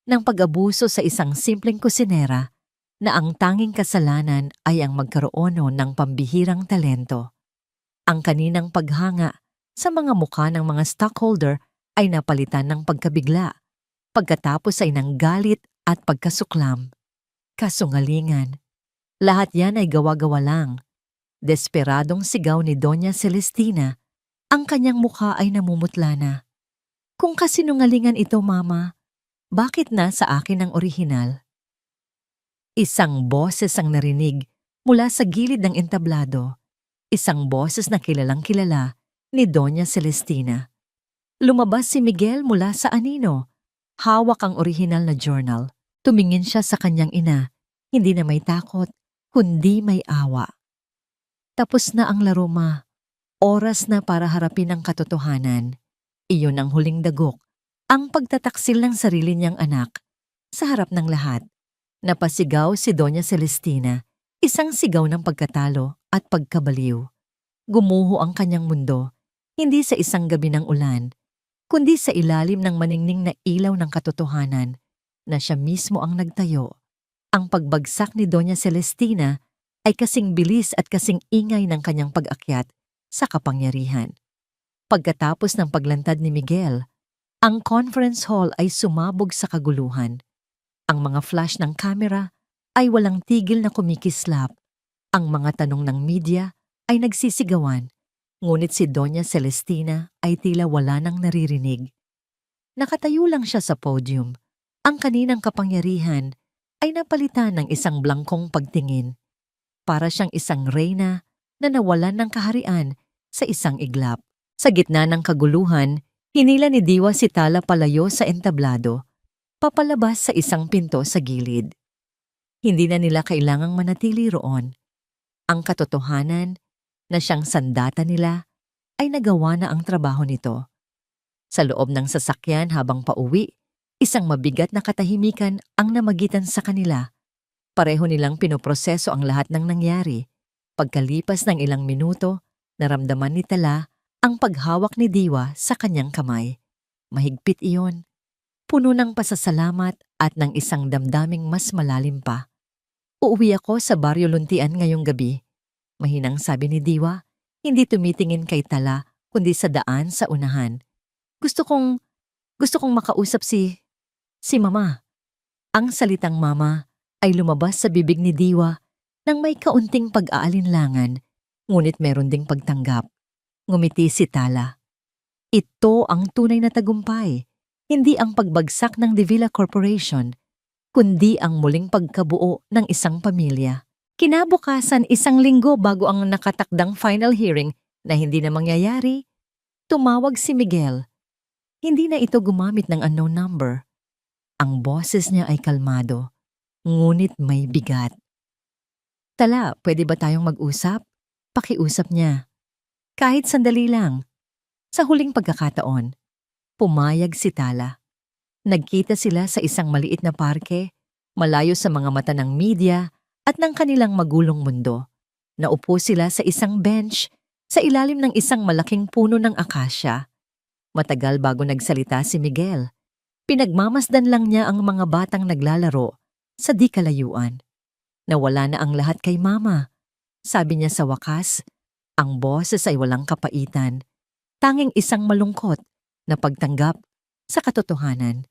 ng pag-abuso sa isang simpleng kusinera na ang tanging kasalanan ay ang magkaroon ng pambihirang talento. Ang kaninang paghanga sa mga mukha ng mga stockholder ay napalitan ng pagkabigla, pagkatapos ay ng galit at pagkasuklam. Kasungalingan. Lahat yan ay gawa-gawa lang. Desperadong sigaw ni Doña Celestina. Ang kanyang mukha ay namumutla na. Kung kasinungalingan ito, Mama, bakit nasa akin ang orihinal? Isang boses ang narinig mula sa gilid ng entablado. Isang boses na kilalang-kilala ni Doña Celestina. Lumabas si Miguel mula sa anino. Hawak ang orihinal na journal. Tumingin siya sa kanyang ina, hindi na may takot, kundi may awa. Tapos na ang laro, Ma. Oras na para harapin ang katotohanan. Iyon ang huling dagok, ang pagtataksil ng sarili niyang anak sa harap ng lahat. Napasigaw si Doña Celestina, isang sigaw ng pagkatalo at pagkabaliw. Gumuho ang kanyang mundo, hindi sa isang gabi ng ulan, kundi sa ilalim ng maningning na ilaw ng katotohanan na siya mismo ang nagtayo. Ang pagbagsak ni Doña Celestina ay kasing bilis at kasing ingay ng kanyang pag-akyat sa kapangyarihan. Pagkatapos ng paglantad ni Miguel, ang conference hall ay sumabog sa kaguluhan. Ang mga flash ng kamera ay walang tigil na kumikislap. Ang mga tanong ng media ay nagsisigawan, ngunit si Doña Celestina ay tila wala nang naririnig. Nakatayo lang siya sa podium. Ang kaninang kapangyarihan ay napalitan ng isang blangkong pagtingin. Para siyang isang reyna na nawalan ng kaharian sa isang iglap. Sa gitna ng kaguluhan, hinila ni Diwa si Tala palayo sa entablado, papalabas sa isang pinto sa gilid. Hindi na nila kailangang manatili roon. Ang katotohanan na siyang sandata nila ay nagawa na ang trabaho nito. Sa loob ng sasakyan habang pauwi, isang mabigat na katahimikan ang namagitan sa kanila. Pareho nilang pinoproseso ang lahat ng nangyari. Pagkalipas ng ilang minuto, naramdaman ni Tala ang paghawak ni Diwa sa kanyang kamay. Mahigpit iyon. Puno ng pasasalamat at ng isang damdaming mas malalim pa. Uuwi ako sa Baryo Luntian ngayong gabi. Mahinang sabi ni Diwa, hindi tumitingin kay Tala kundi sa daan sa unahan. Gusto kong makausap si Mama. Ang salitang Mama ay lumabas sa bibig ni Diwa nang may kaunting pag-aalinlangan, ngunit meron ding pagtanggap. Ngumiti si Tala. Ito ang tunay na tagumpay. Hindi ang pagbagsak ng Davila Corporation, kundi ang muling pagkabuo ng isang pamilya. Kinabukasan, isang linggo bago ang nakatakdang final hearing na hindi na mangyayari, tumawag si Miguel. Hindi na ito gumamit ng unknown number. Ang boses niya ay kalmado, ngunit may bigat. Tala, pwede ba tayong mag-usap? Pakiusap niya. Kahit sandali lang. Sa huling pagkakataon, pumayag si Tala. Nagkita sila sa isang maliit na parke, malayo sa mga mata ng media at ng kanilang magulong mundo. Naupo sila sa isang bench sa ilalim ng isang malaking puno ng akasya. Matagal bago nagsalita si Miguel. Pinagmamasdan lang niya ang mga batang naglalaro sa di kalayuan. Nawala na ang lahat kay Mama. Sabi niya sa wakas, ang boses ay walang kapaitan. Tanging isang malungkot na pagtanggap sa katotohanan.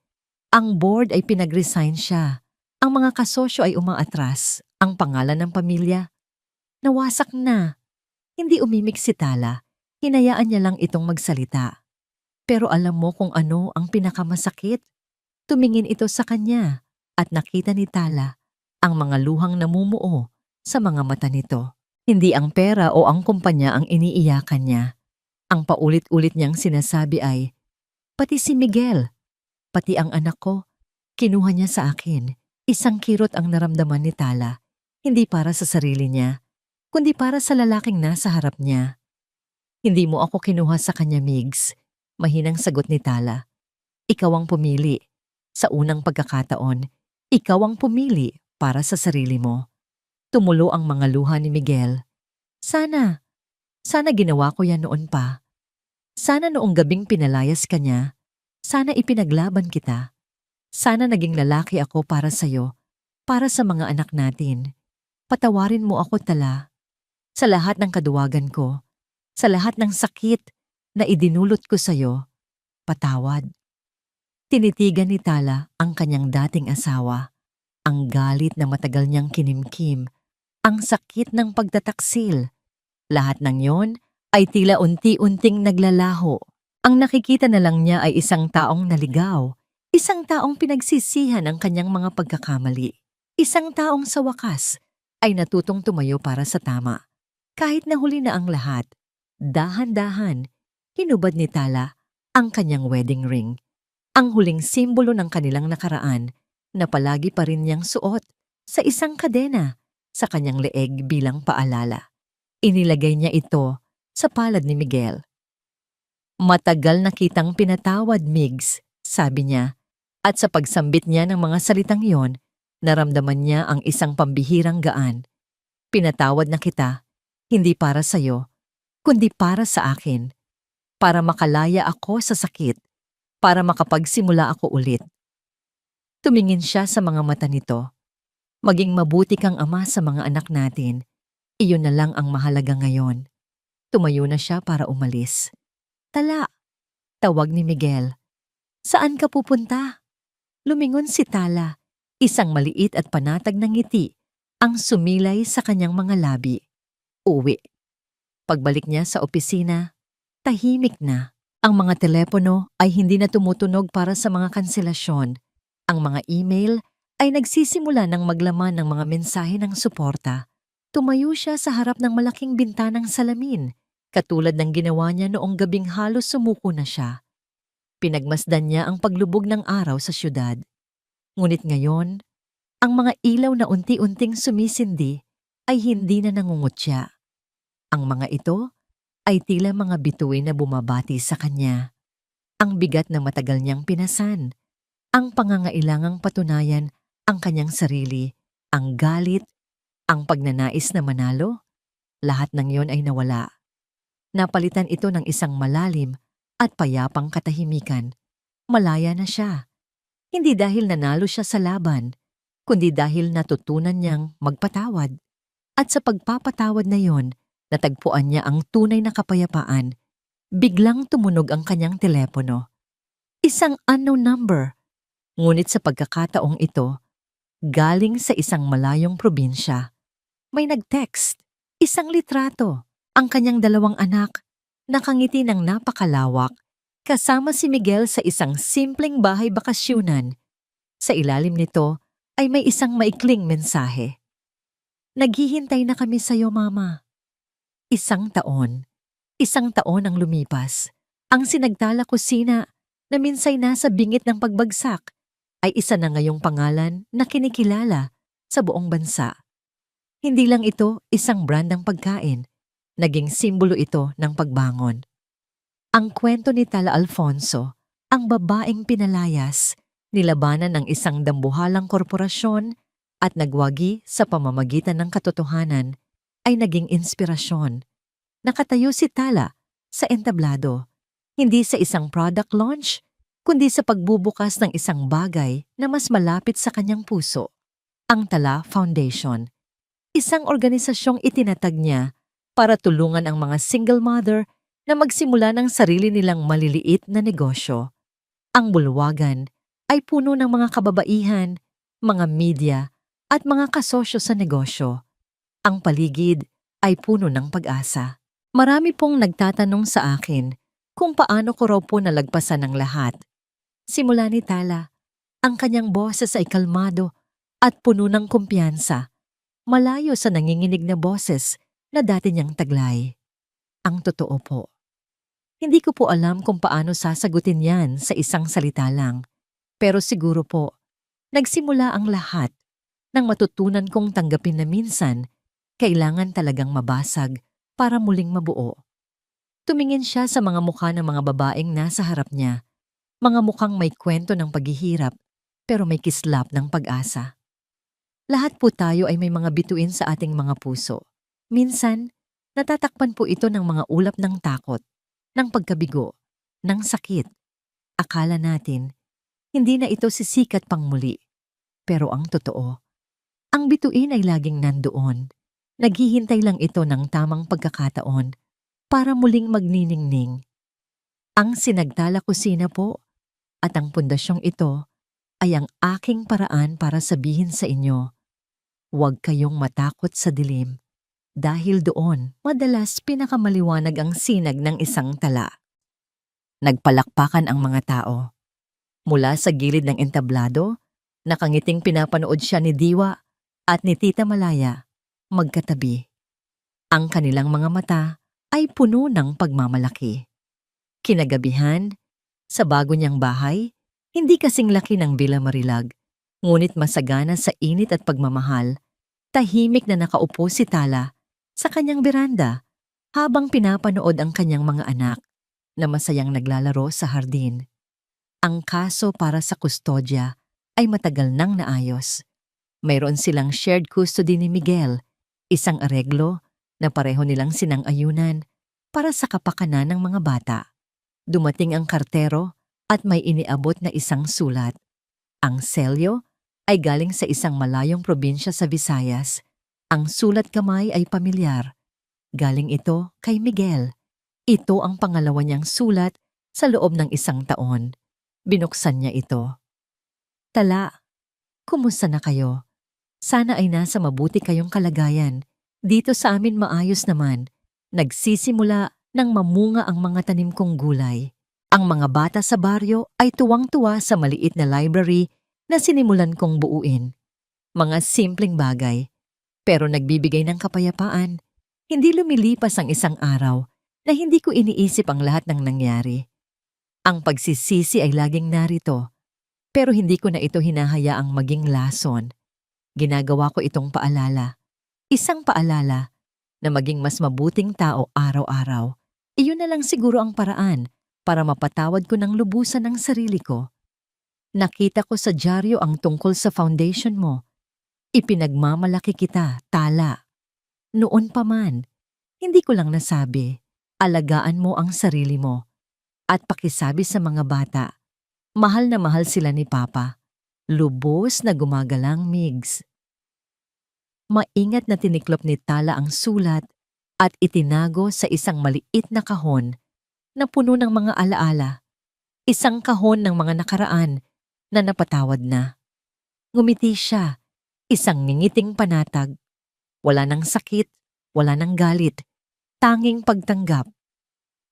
Ang board ay pinag-resign siya. Ang mga kasosyo ay umaatras. Ang pangalan ng pamilya, nawasak na. Hindi umimik si Tala. Hinayaan niya lang itong magsalita. Pero alam mo kung ano ang pinakamasakit? Tumingin ito sa kanya at nakita ni Tala ang mga luhang namumuo sa mga mata nito. Hindi ang pera o ang kumpanya ang iniiyakan niya. Ang paulit-ulit niyang sinasabi ay, pati si Miguel, pati ang anak ko, kinuha niya sa akin. Isang kirot ang naramdaman ni Tala, hindi para sa sarili niya, kundi para sa lalaking nasa harap niya. Hindi mo ako kinuha sa kanya, Migs. Mahinang sagot ni Tala. Ikaw ang pumili. Sa unang pagkakataon, ikaw ang pumili para sa sarili mo. Tumulo ang mga luha ni Miguel. Sana ginawa ko yan noon pa. Sana noong gabing pinalayas ka niya, sana ipinaglaban kita. Sana naging lalaki ako para sa'yo, para sa mga anak natin. Patawarin mo ako, Tala. Sa lahat ng kaduwagan ko, sa lahat ng sakit na idinulot ko sa'yo, patawad. Tinitigan ni Tala ang kanyang dating asawa, ang galit na matagal niyang kinimkim, ang sakit ng pagtataksil. Lahat ng yon ay tila unti-unting naglalaho. Ang nakikita na lang niya ay isang taong naligaw, isang taong pinagsisihan ang kanyang mga pagkakamali, isang taong sa wakas ay natutong tumayo para sa tama. Kahit nahuli na ang lahat, dahan-dahan, hinubad ni Tala ang kanyang wedding ring, ang huling simbolo ng kanilang nakaraan na palagi pa rin niyang suot sa isang kadena sa kanyang leeg bilang paalala. Inilagay niya ito sa palad ni Miguel. Matagal na kitang pinatawad, Migs, sabi niya, at sa pagsambit niya ng mga salitang yon, Naramdaman niya ang isang pambihirang gaan. Pinatawad na kita, hindi para sa'yo, kundi para sa akin. Para makalaya ako sa sakit, para makapagsimula ako ulit. Tumingin siya sa mga mata nito. Maging mabuti kang ama sa mga anak natin. Iyon na lang ang mahalaga ngayon. Tumayo na siya para umalis. Tala, tawag ni Miguel. Saan ka pupunta? Lumingon si Tala, isang maliit at panatag na ngiti ang sumilay sa kanyang mga labi. Uwi. Pagbalik niya sa opisina, tahimik na. Ang mga telepono ay hindi na tumutunog para sa mga kanselasyon. Ang mga email ay nagsisimula ng maglaman ng mga mensahe ng suporta. Tumayo siya sa harap ng malaking bintanang salamin, katulad ng ginawa niya noong gabing halos sumuko na siya. Pinagmasdan niya ang paglubog ng araw sa syudad. Ngunit ngayon, ang mga ilaw na unti-unting sumisindi ay hindi na nangungutya. Ang mga ito ay tila mga bituin na bumabati sa kanya. Ang bigat na matagal niyang pinasan, ang pangangailangang patunayan ang kanyang sarili, ang galit, ang pagnanais na manalo, lahat ng iyon ay nawala. Napalitan ito ng isang malalim at payapang katahimikan. Malaya na siya. Hindi dahil nanalo siya sa laban, kundi dahil natutunan niyang magpatawad. At sa pagpapatawad na iyon, natagpuan niya ang tunay na kapayapaan. Biglang tumunog ang kanyang telepono. Isang unknown number. Ngunit sa pagkakataong ito, galing sa isang malayong probinsya. May nag-text, isang litrato, ang kanyang 2 anak, nakangiti ng napakalawak, kasama si Miguel sa isang simpleng bahay bakasyunan. Sa ilalim nito ay may isang maikling mensahe. Naghihintay na kami sa'yo, Mama. 1 taon. 1 taon ang lumipas. Ang sinagtala kusina na minsay nasa bingit ng pagbagsak ay isa na ngayong pangalan na kinikilala sa buong bansa. Hindi lang ito isang brand ng pagkain, naging simbolo ito ng pagbangon. Ang kwento ni Tala Alfonso, ang babaeng pinalayas, nilabanan ng isang dambuhalang korporasyon at nagwagi sa pamamagitan ng katotohanan, ay naging inspirasyon. Nakatayo si Tala sa entablado, hindi sa isang product launch, kundi sa pagbubukas ng isang bagay na mas malapit sa kanyang puso, ang Tala Foundation. Isang organisasyong itinatag niya para tulungan ang mga single mother na magsimula ng sarili nilang maliliit na negosyo. Ang bulwagan ay puno ng mga kababaihan, mga media at mga kasosyo sa negosyo. Ang paligid ay puno ng pag-asa. Marami pong nagtatanong sa akin kung paano ko raw po nalagpasan ng lahat. Simula ni Tala, ang kanyang boses ay kalmado at puno ng kumpiyansa, malayo sa nanginginig na boses na dati niyang taglay. Ang totoo po, hindi ko po alam kung paano sasagutin yan sa isang salita lang. Pero siguro po, nagsimula ang lahat nang matutunan kong tanggapin na minsan kailangan talagang mabasag para muling mabuo. Tumingin siya sa mga mukha ng mga babaeng nasa harap niya, mga mukhang may kwento ng paghihirap pero may kislap ng pag-asa. Lahat po tayo ay may mga bituin sa ating mga puso. Minsan, natatakpan po ito ng mga ulap ng takot, ng pagkabigo, ng sakit. Akala natin, hindi na ito sisikat pang muli. Pero ang totoo, ang bituin ay laging nandoon. Naghihintay lang ito ng tamang pagkakataon para muling magniningning. Ang sinagtala kusina po at ang pundasyong ito ay ang aking paraan para sabihin sa inyo, huwag kayong matakot sa dilim dahil doon madalas pinakamaliwanag ang sinag ng isang tala. Nagpalakpakan ang mga tao. Mula sa gilid ng entablado, nakangiting pinapanood siya ni Diwa at ni Tita Malaya, magkatabi. Ang kanilang mga mata ay puno ng pagmamalaki. Kinagabihan, sa bago niyang bahay, hindi kasing laki ng Villa Marilag, ngunit masagana sa init at pagmamahal, tahimik na nakaupo si Tala sa kanyang beranda habang pinapanood ang kanyang mga anak na masayang naglalaro sa hardin. Ang kaso para sa kustodya ay matagal nang naayos. Mayroon silang shared custody ni Miguel, isang areglo na pareho nilang sinang-ayunan para sa kapakanan ng mga bata. Dumating ang kartero at may iniabot na isang sulat. Ang selyo ay galing sa isang malayong probinsya sa Visayas. Ang sulat kamay ay pamilyar. Galing ito kay Miguel. Ito ang pangalawa niyang sulat sa loob ng isang taon. Binuksan niya ito. Tala, kumusta na kayo? Sana ay nasa mabuti kayong kalagayan. Dito sa amin maayos naman. Nagsisimula nang mamunga ang mga tanim kong gulay. Ang mga bata sa baryo ay tuwang-tuwa sa maliit na library na sinimulan kong buuin. Mga simpleng bagay, pero nagbibigay ng kapayapaan. Hindi lumilipas ang isang araw na hindi ko iniisip ang lahat ng nangyari. Ang pagsisisi ay laging narito, pero hindi ko na ito hinahayaang maging lason. Ginagawa ko itong paalala. Isang paalala na maging mas mabuting tao araw-araw. Iyon na lang siguro ang paraan para mapatawad ko ng lubusan ang sarili ko. Nakita ko sa dyaryo ang tungkol sa foundation mo. Ipinagmamalaki kita, Tala. Noon pa man, hindi ko lang nasabi, alagaan mo ang sarili mo. At pakisabi sa mga bata, mahal na mahal sila ni Papa. Lubos na gumagalang, Migs. Maingat na tiniklop ni Tala ang sulat at itinago sa isang maliit na kahon na puno ng mga alaala. Isang kahon ng mga nakaraan na napatawad na. Ngumiti siya, isang ngingiting panatag. Wala nang sakit, wala nang galit, tanging pagtanggap.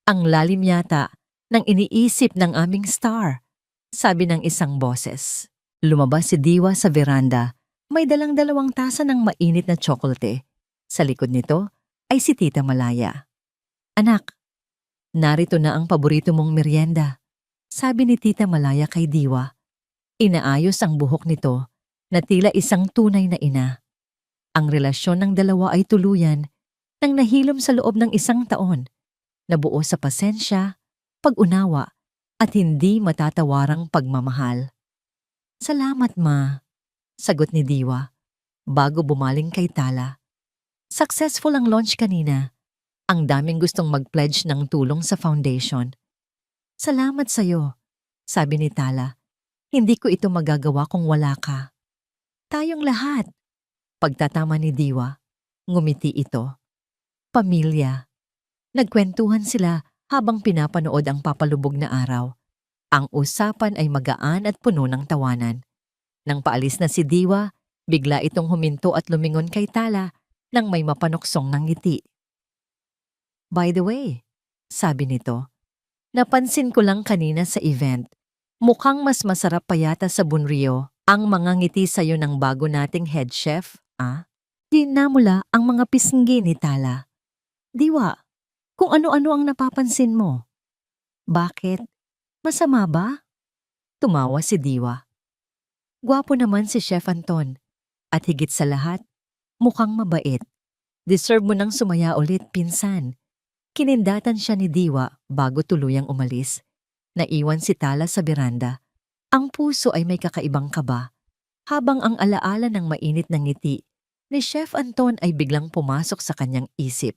Ang lalim yata ng iniisip ng aming star, sabi ng isang boses. Lumabas si Diwa sa veranda, may dalang 2 tasa ng mainit na tsokolate. Sa likod nito ay si Tita Malaya. Anak, narito na ang paborito mong merienda, sabi ni Tita Malaya kay Diwa. Inaayos ang buhok nito na tila isang tunay na ina. Ang relasyon ng dalawa ay tuluyan nang nahilom sa loob ng 1 taon, nabuo sa pasensya, pag-unawa at hindi matatawarang pagmamahal. Salamat, Ma, sagot ni Diwa bago bumaling kay Tala. Successful ang launch kanina. Ang daming gustong mag-pledge ng tulong sa foundation. Salamat sa'yo, sabi ni Tala. Hindi ko ito magagawa kung wala ka. Tayong lahat. Pagtatama ni Diwa, ngumiti ito. Pamilya. Nagkwentuhan sila habang pinapanood ang papalubog na araw. Ang usapan ay magaan at puno ng tawanan. Nang paalis na si Diwa, bigla itong huminto at lumingon kay Tala nang may mapanuksong ng ngiti. By the way, sabi nito, napansin ko lang kanina sa event, mukhang mas masarap pa yata sa Bunrio ang mga ngiti sa'yo ng bago nating head chef, ah? Dinamula ang mga pisngi ni Tala. Diwa, kung ano-ano ang napapansin mo. Bakit? Masama ba? Tumawa si Diwa. Gwapo naman si Chef Anton. At higit sa lahat, mukhang mabait. Deserve mo nang sumaya ulit, pinsan. Kinindatan siya ni Diwa bago tuluyang umalis. Naiwan si Tala sa beranda. Ang puso ay may kakaibang kaba. Habang ang alaala ng mainit na ngiti ni Chef Anton ay biglang pumasok sa kanyang isip.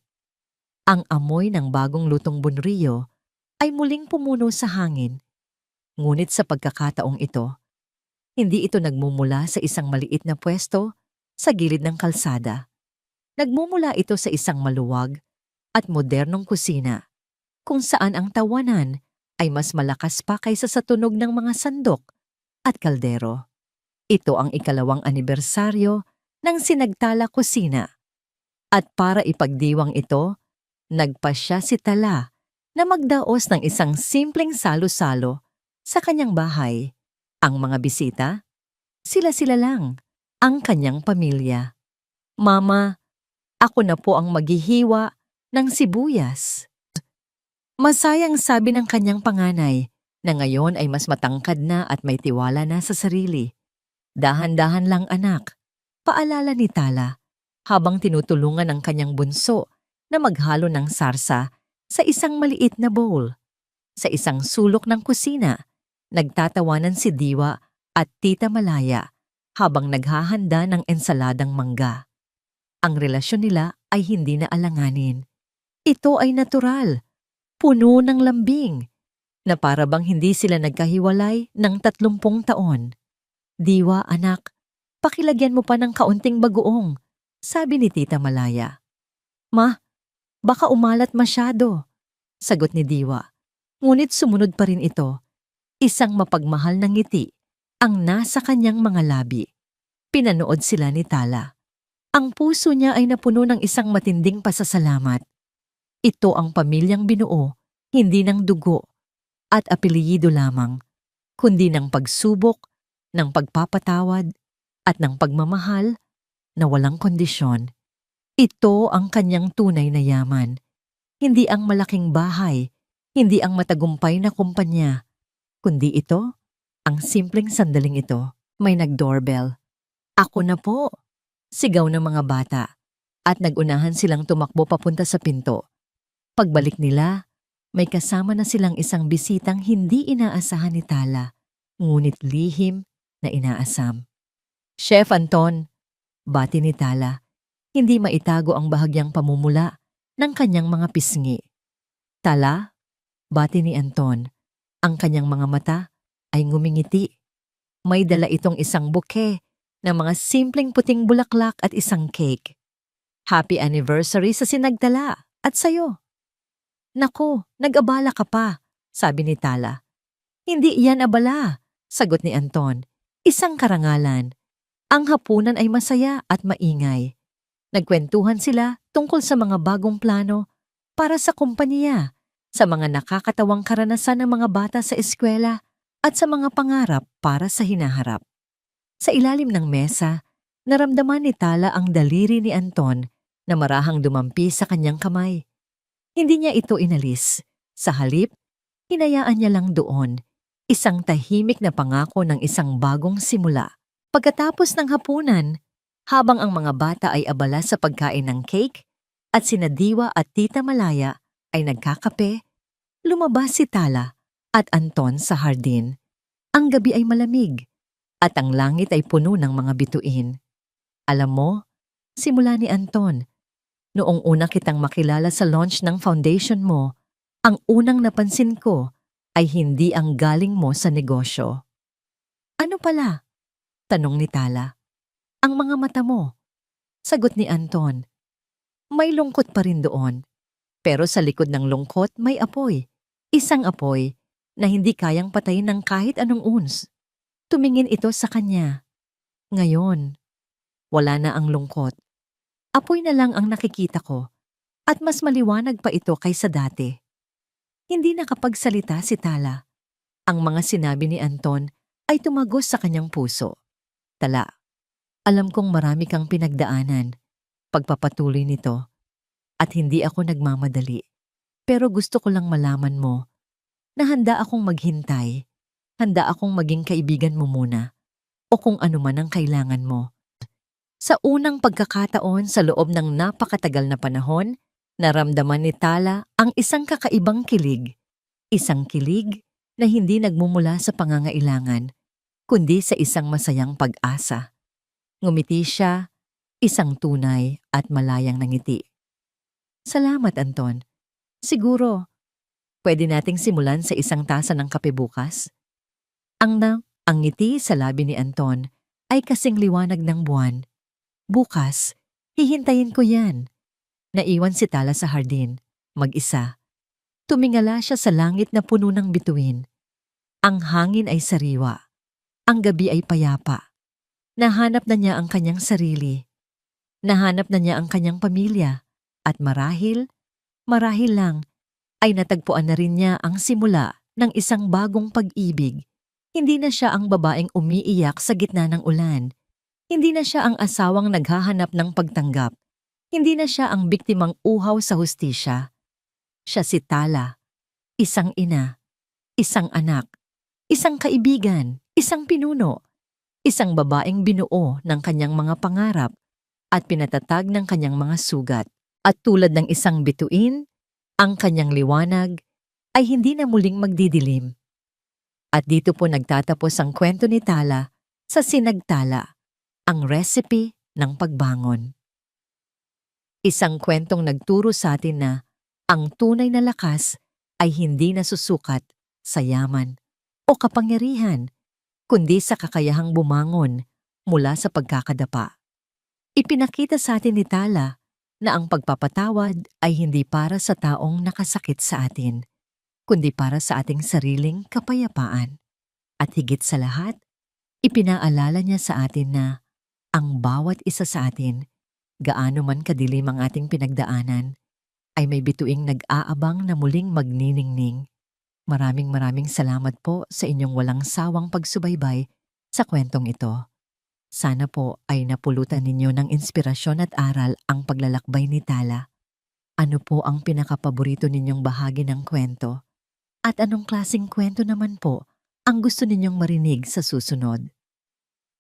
Ang amoy ng bagong lutong bunrio ay muling pumuno sa hangin. Ngunit sa pagkakataong ito, hindi ito nagmumula sa isang maliit na pwesto sa gilid ng kalsada. Nagmumula ito sa isang maluwag at modernong kusina, kung saan ang tawanan ay mas malakas pa kaysa sa tunog ng mga sandok at kaldero. Ito ang 2nd anibersaryo ng Sinagtala Kusina. At para ipagdiwang ito, nagpasya si Tala na magdaos ng isang simpleng salo-salo sa kanyang bahay. Ang mga bisita, sila-sila lang, ang kanyang pamilya. Mama, ako na po ang maghihiwa ng sibuyas. Masayang sabi ng kanyang panganay na ngayon ay mas matangkad na at may tiwala na sa sarili. Dahan-dahan lang anak, paalala ni Tala habang tinutulungan ang kanyang bunso na maghalo ng sarsa sa isang maliit na bowl. Sa isang sulok ng kusina, nagtatawanan si Diwa at Tita Malaya habang naghahanda ng ensaladang mangga. Ang relasyon nila ay hindi na alanganin. Ito ay natural, puno ng lambing, na para bang hindi sila nagkahiwalay ng 30 taon. "Diwa, anak, pakilagyan mo pa ng kaunting bagoong," sabi ni Tita Malaya. "Ma, baka umalat masyado," sagot ni Diwa. Ngunit sumunod pa rin ito. Isang mapagmahal na ngiti ang nasa kanyang mga labi. Pinanood sila ni Tala. Ang puso niya ay napuno ng isang matinding pasasalamat. Ito ang pamilyang binuo, hindi ng dugo at apelyido lamang, kundi ng pagsubok, ng pagpapatawad, at ng pagmamahal na walang kondisyon. Ito ang kanyang tunay na yaman. Hindi ang malaking bahay, hindi ang matagumpay na kumpanya, kundi ito, ang simpleng sandaling ito. May nag-doorbell. "Ako na po," sigaw ng mga bata, at nagunahan silang tumakbo papunta sa pinto. Pagbalik nila, may kasama na silang isang bisitang hindi inaasahan ni Tala, ngunit lihim na inaasam. "Chef Anton," bati ni Tala, hindi maitago ang bahagyang pamumula ng kanyang mga pisngi. "Tala," bati ni Anton, ang kanyang mga mata ay ngumingiti. May dala itong isang bouquet ng mga simpleng puting bulaklak at isang cake. "Happy anniversary sa sinagtala at sayo." "Naku, nag-abala ka pa," sabi ni Tala. "Hindi iyan abala," sagot ni Anton. "Isang karangalan. Ang hapunan ay masaya at maingay." Nagkwentuhan sila tungkol sa mga bagong plano para sa kumpanya, sa mga nakakatawang karanasan ng mga bata sa eskwela, at sa mga pangarap para sa hinaharap. Sa ilalim ng mesa, naramdaman ni Tala ang daliri ni Anton na marahang dumampi sa kanyang kamay. Hindi niya ito inalis. Sa halip, hinayaan niya lang doon, isang tahimik na pangako ng isang bagong simula. Pagkatapos ng hapunan, habang ang mga bata ay abala sa pagkain ng cake at sina Diwa at Tita Malaya ay nagkakape, lumabas si Tala at Anton sa hardin. Ang gabi ay malamig at ang langit ay puno ng mga bituin. "Alam mo," simula ni Anton, "noong una kitang makilala sa launch ng foundation mo, ang unang napansin ko ay hindi ang galing mo sa negosyo." "Ano pala?" tanong ni Tala. "Ang mga mata mo," sagot ni Anton. "May lungkot pa rin doon, pero sa likod ng lungkot may apoy. Isang apoy na hindi kayang patayin ng kahit anong uns." Tumingin ito sa kanya. "Ngayon, wala na ang lungkot. Apoy na lang ang nakikita ko, at mas maliwanag pa ito kaysa dati." Hindi nakapagsalita si Tala. Ang mga sinabi ni Anton ay tumagos sa kanyang puso. "Tala, alam kong marami kang pinagdaanan, pagpapatuloy nito, at hindi ako nagmamadali. Pero gusto ko lang malaman mo na handa akong maghintay, handa akong maging kaibigan mo muna, o kung ano man ang kailangan mo." Sa unang pagkakataon sa loob ng napakatagal na panahon, naramdaman ni Tala ang isang kakaibang kilig. Isang kilig na hindi nagmumula sa pangangailangan, kundi sa isang masayang pag-asa. Ngumiti siya, isang tunay at malayang nangiti. "Salamat, Anton. Siguro, pwede nating simulan sa isang tasa ng kape bukas?" Ang ngiti sa labi ni Anton ay kasing liwanag ng buwan. "Bukas, hihintayin ko yan." Naiwan si Tala sa hardin, mag-isa. Tumingala siya sa langit na puno ng bituin. Ang hangin ay sariwa. Ang gabi ay payapa. Nahanap na niya ang kanyang sarili. Nahanap na niya ang kanyang pamilya. At marahil lang, ay natagpuan na rin niya ang simula ng isang bagong pag-ibig. Hindi na siya ang babaeng umiiyak sa gitna ng ulan. Hindi na siya ang asawang naghahanap ng pagtanggap. Hindi na siya ang biktimang uhaw sa hustisya. Siya si Tala, isang ina, isang anak, isang kaibigan, isang pinuno, isang babaeng binuo ng kanyang mga pangarap at pinatatag ng kanyang mga sugat. At tulad ng isang bituin, ang kanyang liwanag ay hindi na muling magdidilim. At dito po nagtatapos ang kwento ni Tala sa Sinagtala. Ang recipe ng pagbangon. Isang kwentong nagturo sa atin na ang tunay na lakas ay hindi nasusukat sa yaman o kapangyarihan, kundi sa kakayahang bumangon mula sa pagkakadapa. Ipinakita sa atin ni Tala na ang pagpapatawad ay hindi para sa taong nakasakit sa atin, kundi para sa ating sariling kapayapaan. At higit sa lahat, ipinaalala niya sa atin na ang bawat isa sa atin, gaano man kadilim ang ating pinagdaanan, ay may bituing nag-aabang na muling magniningning. Maraming salamat po sa inyong walang sawang pagsubaybay sa kwentong ito. Sana po ay napulutan ninyo ng inspirasyon at aral ang paglalakbay ni Tala. Ano po ang pinakapaborito ninyong bahagi ng kwento? At anong klaseng kwento naman po ang gusto ninyong marinig sa susunod?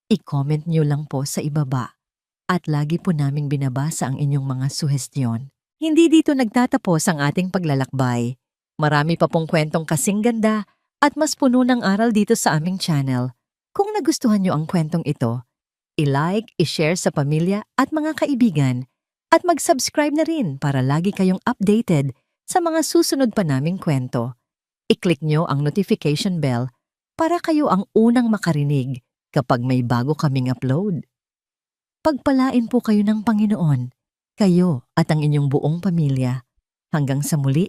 I-comment nyo lang po sa ibaba at lagi po naming binabasa ang inyong mga suhestyon. Hindi dito nagtatapos ang ating paglalakbay. Marami pa pong kwentong kasing ganda at mas puno ng aral dito sa aming channel. Kung nagustuhan nyo ang kwentong ito, i-like, i-share sa pamilya at mga kaibigan at mag-subscribe na rin para lagi kayong updated sa mga susunod pa naming kwento. I-click nyo ang notification bell para kayo ang unang makarinig kapag may bago kaming upload. Pagpalain po kayo ng Panginoon, kayo at ang inyong buong pamilya. Hanggang sa muli,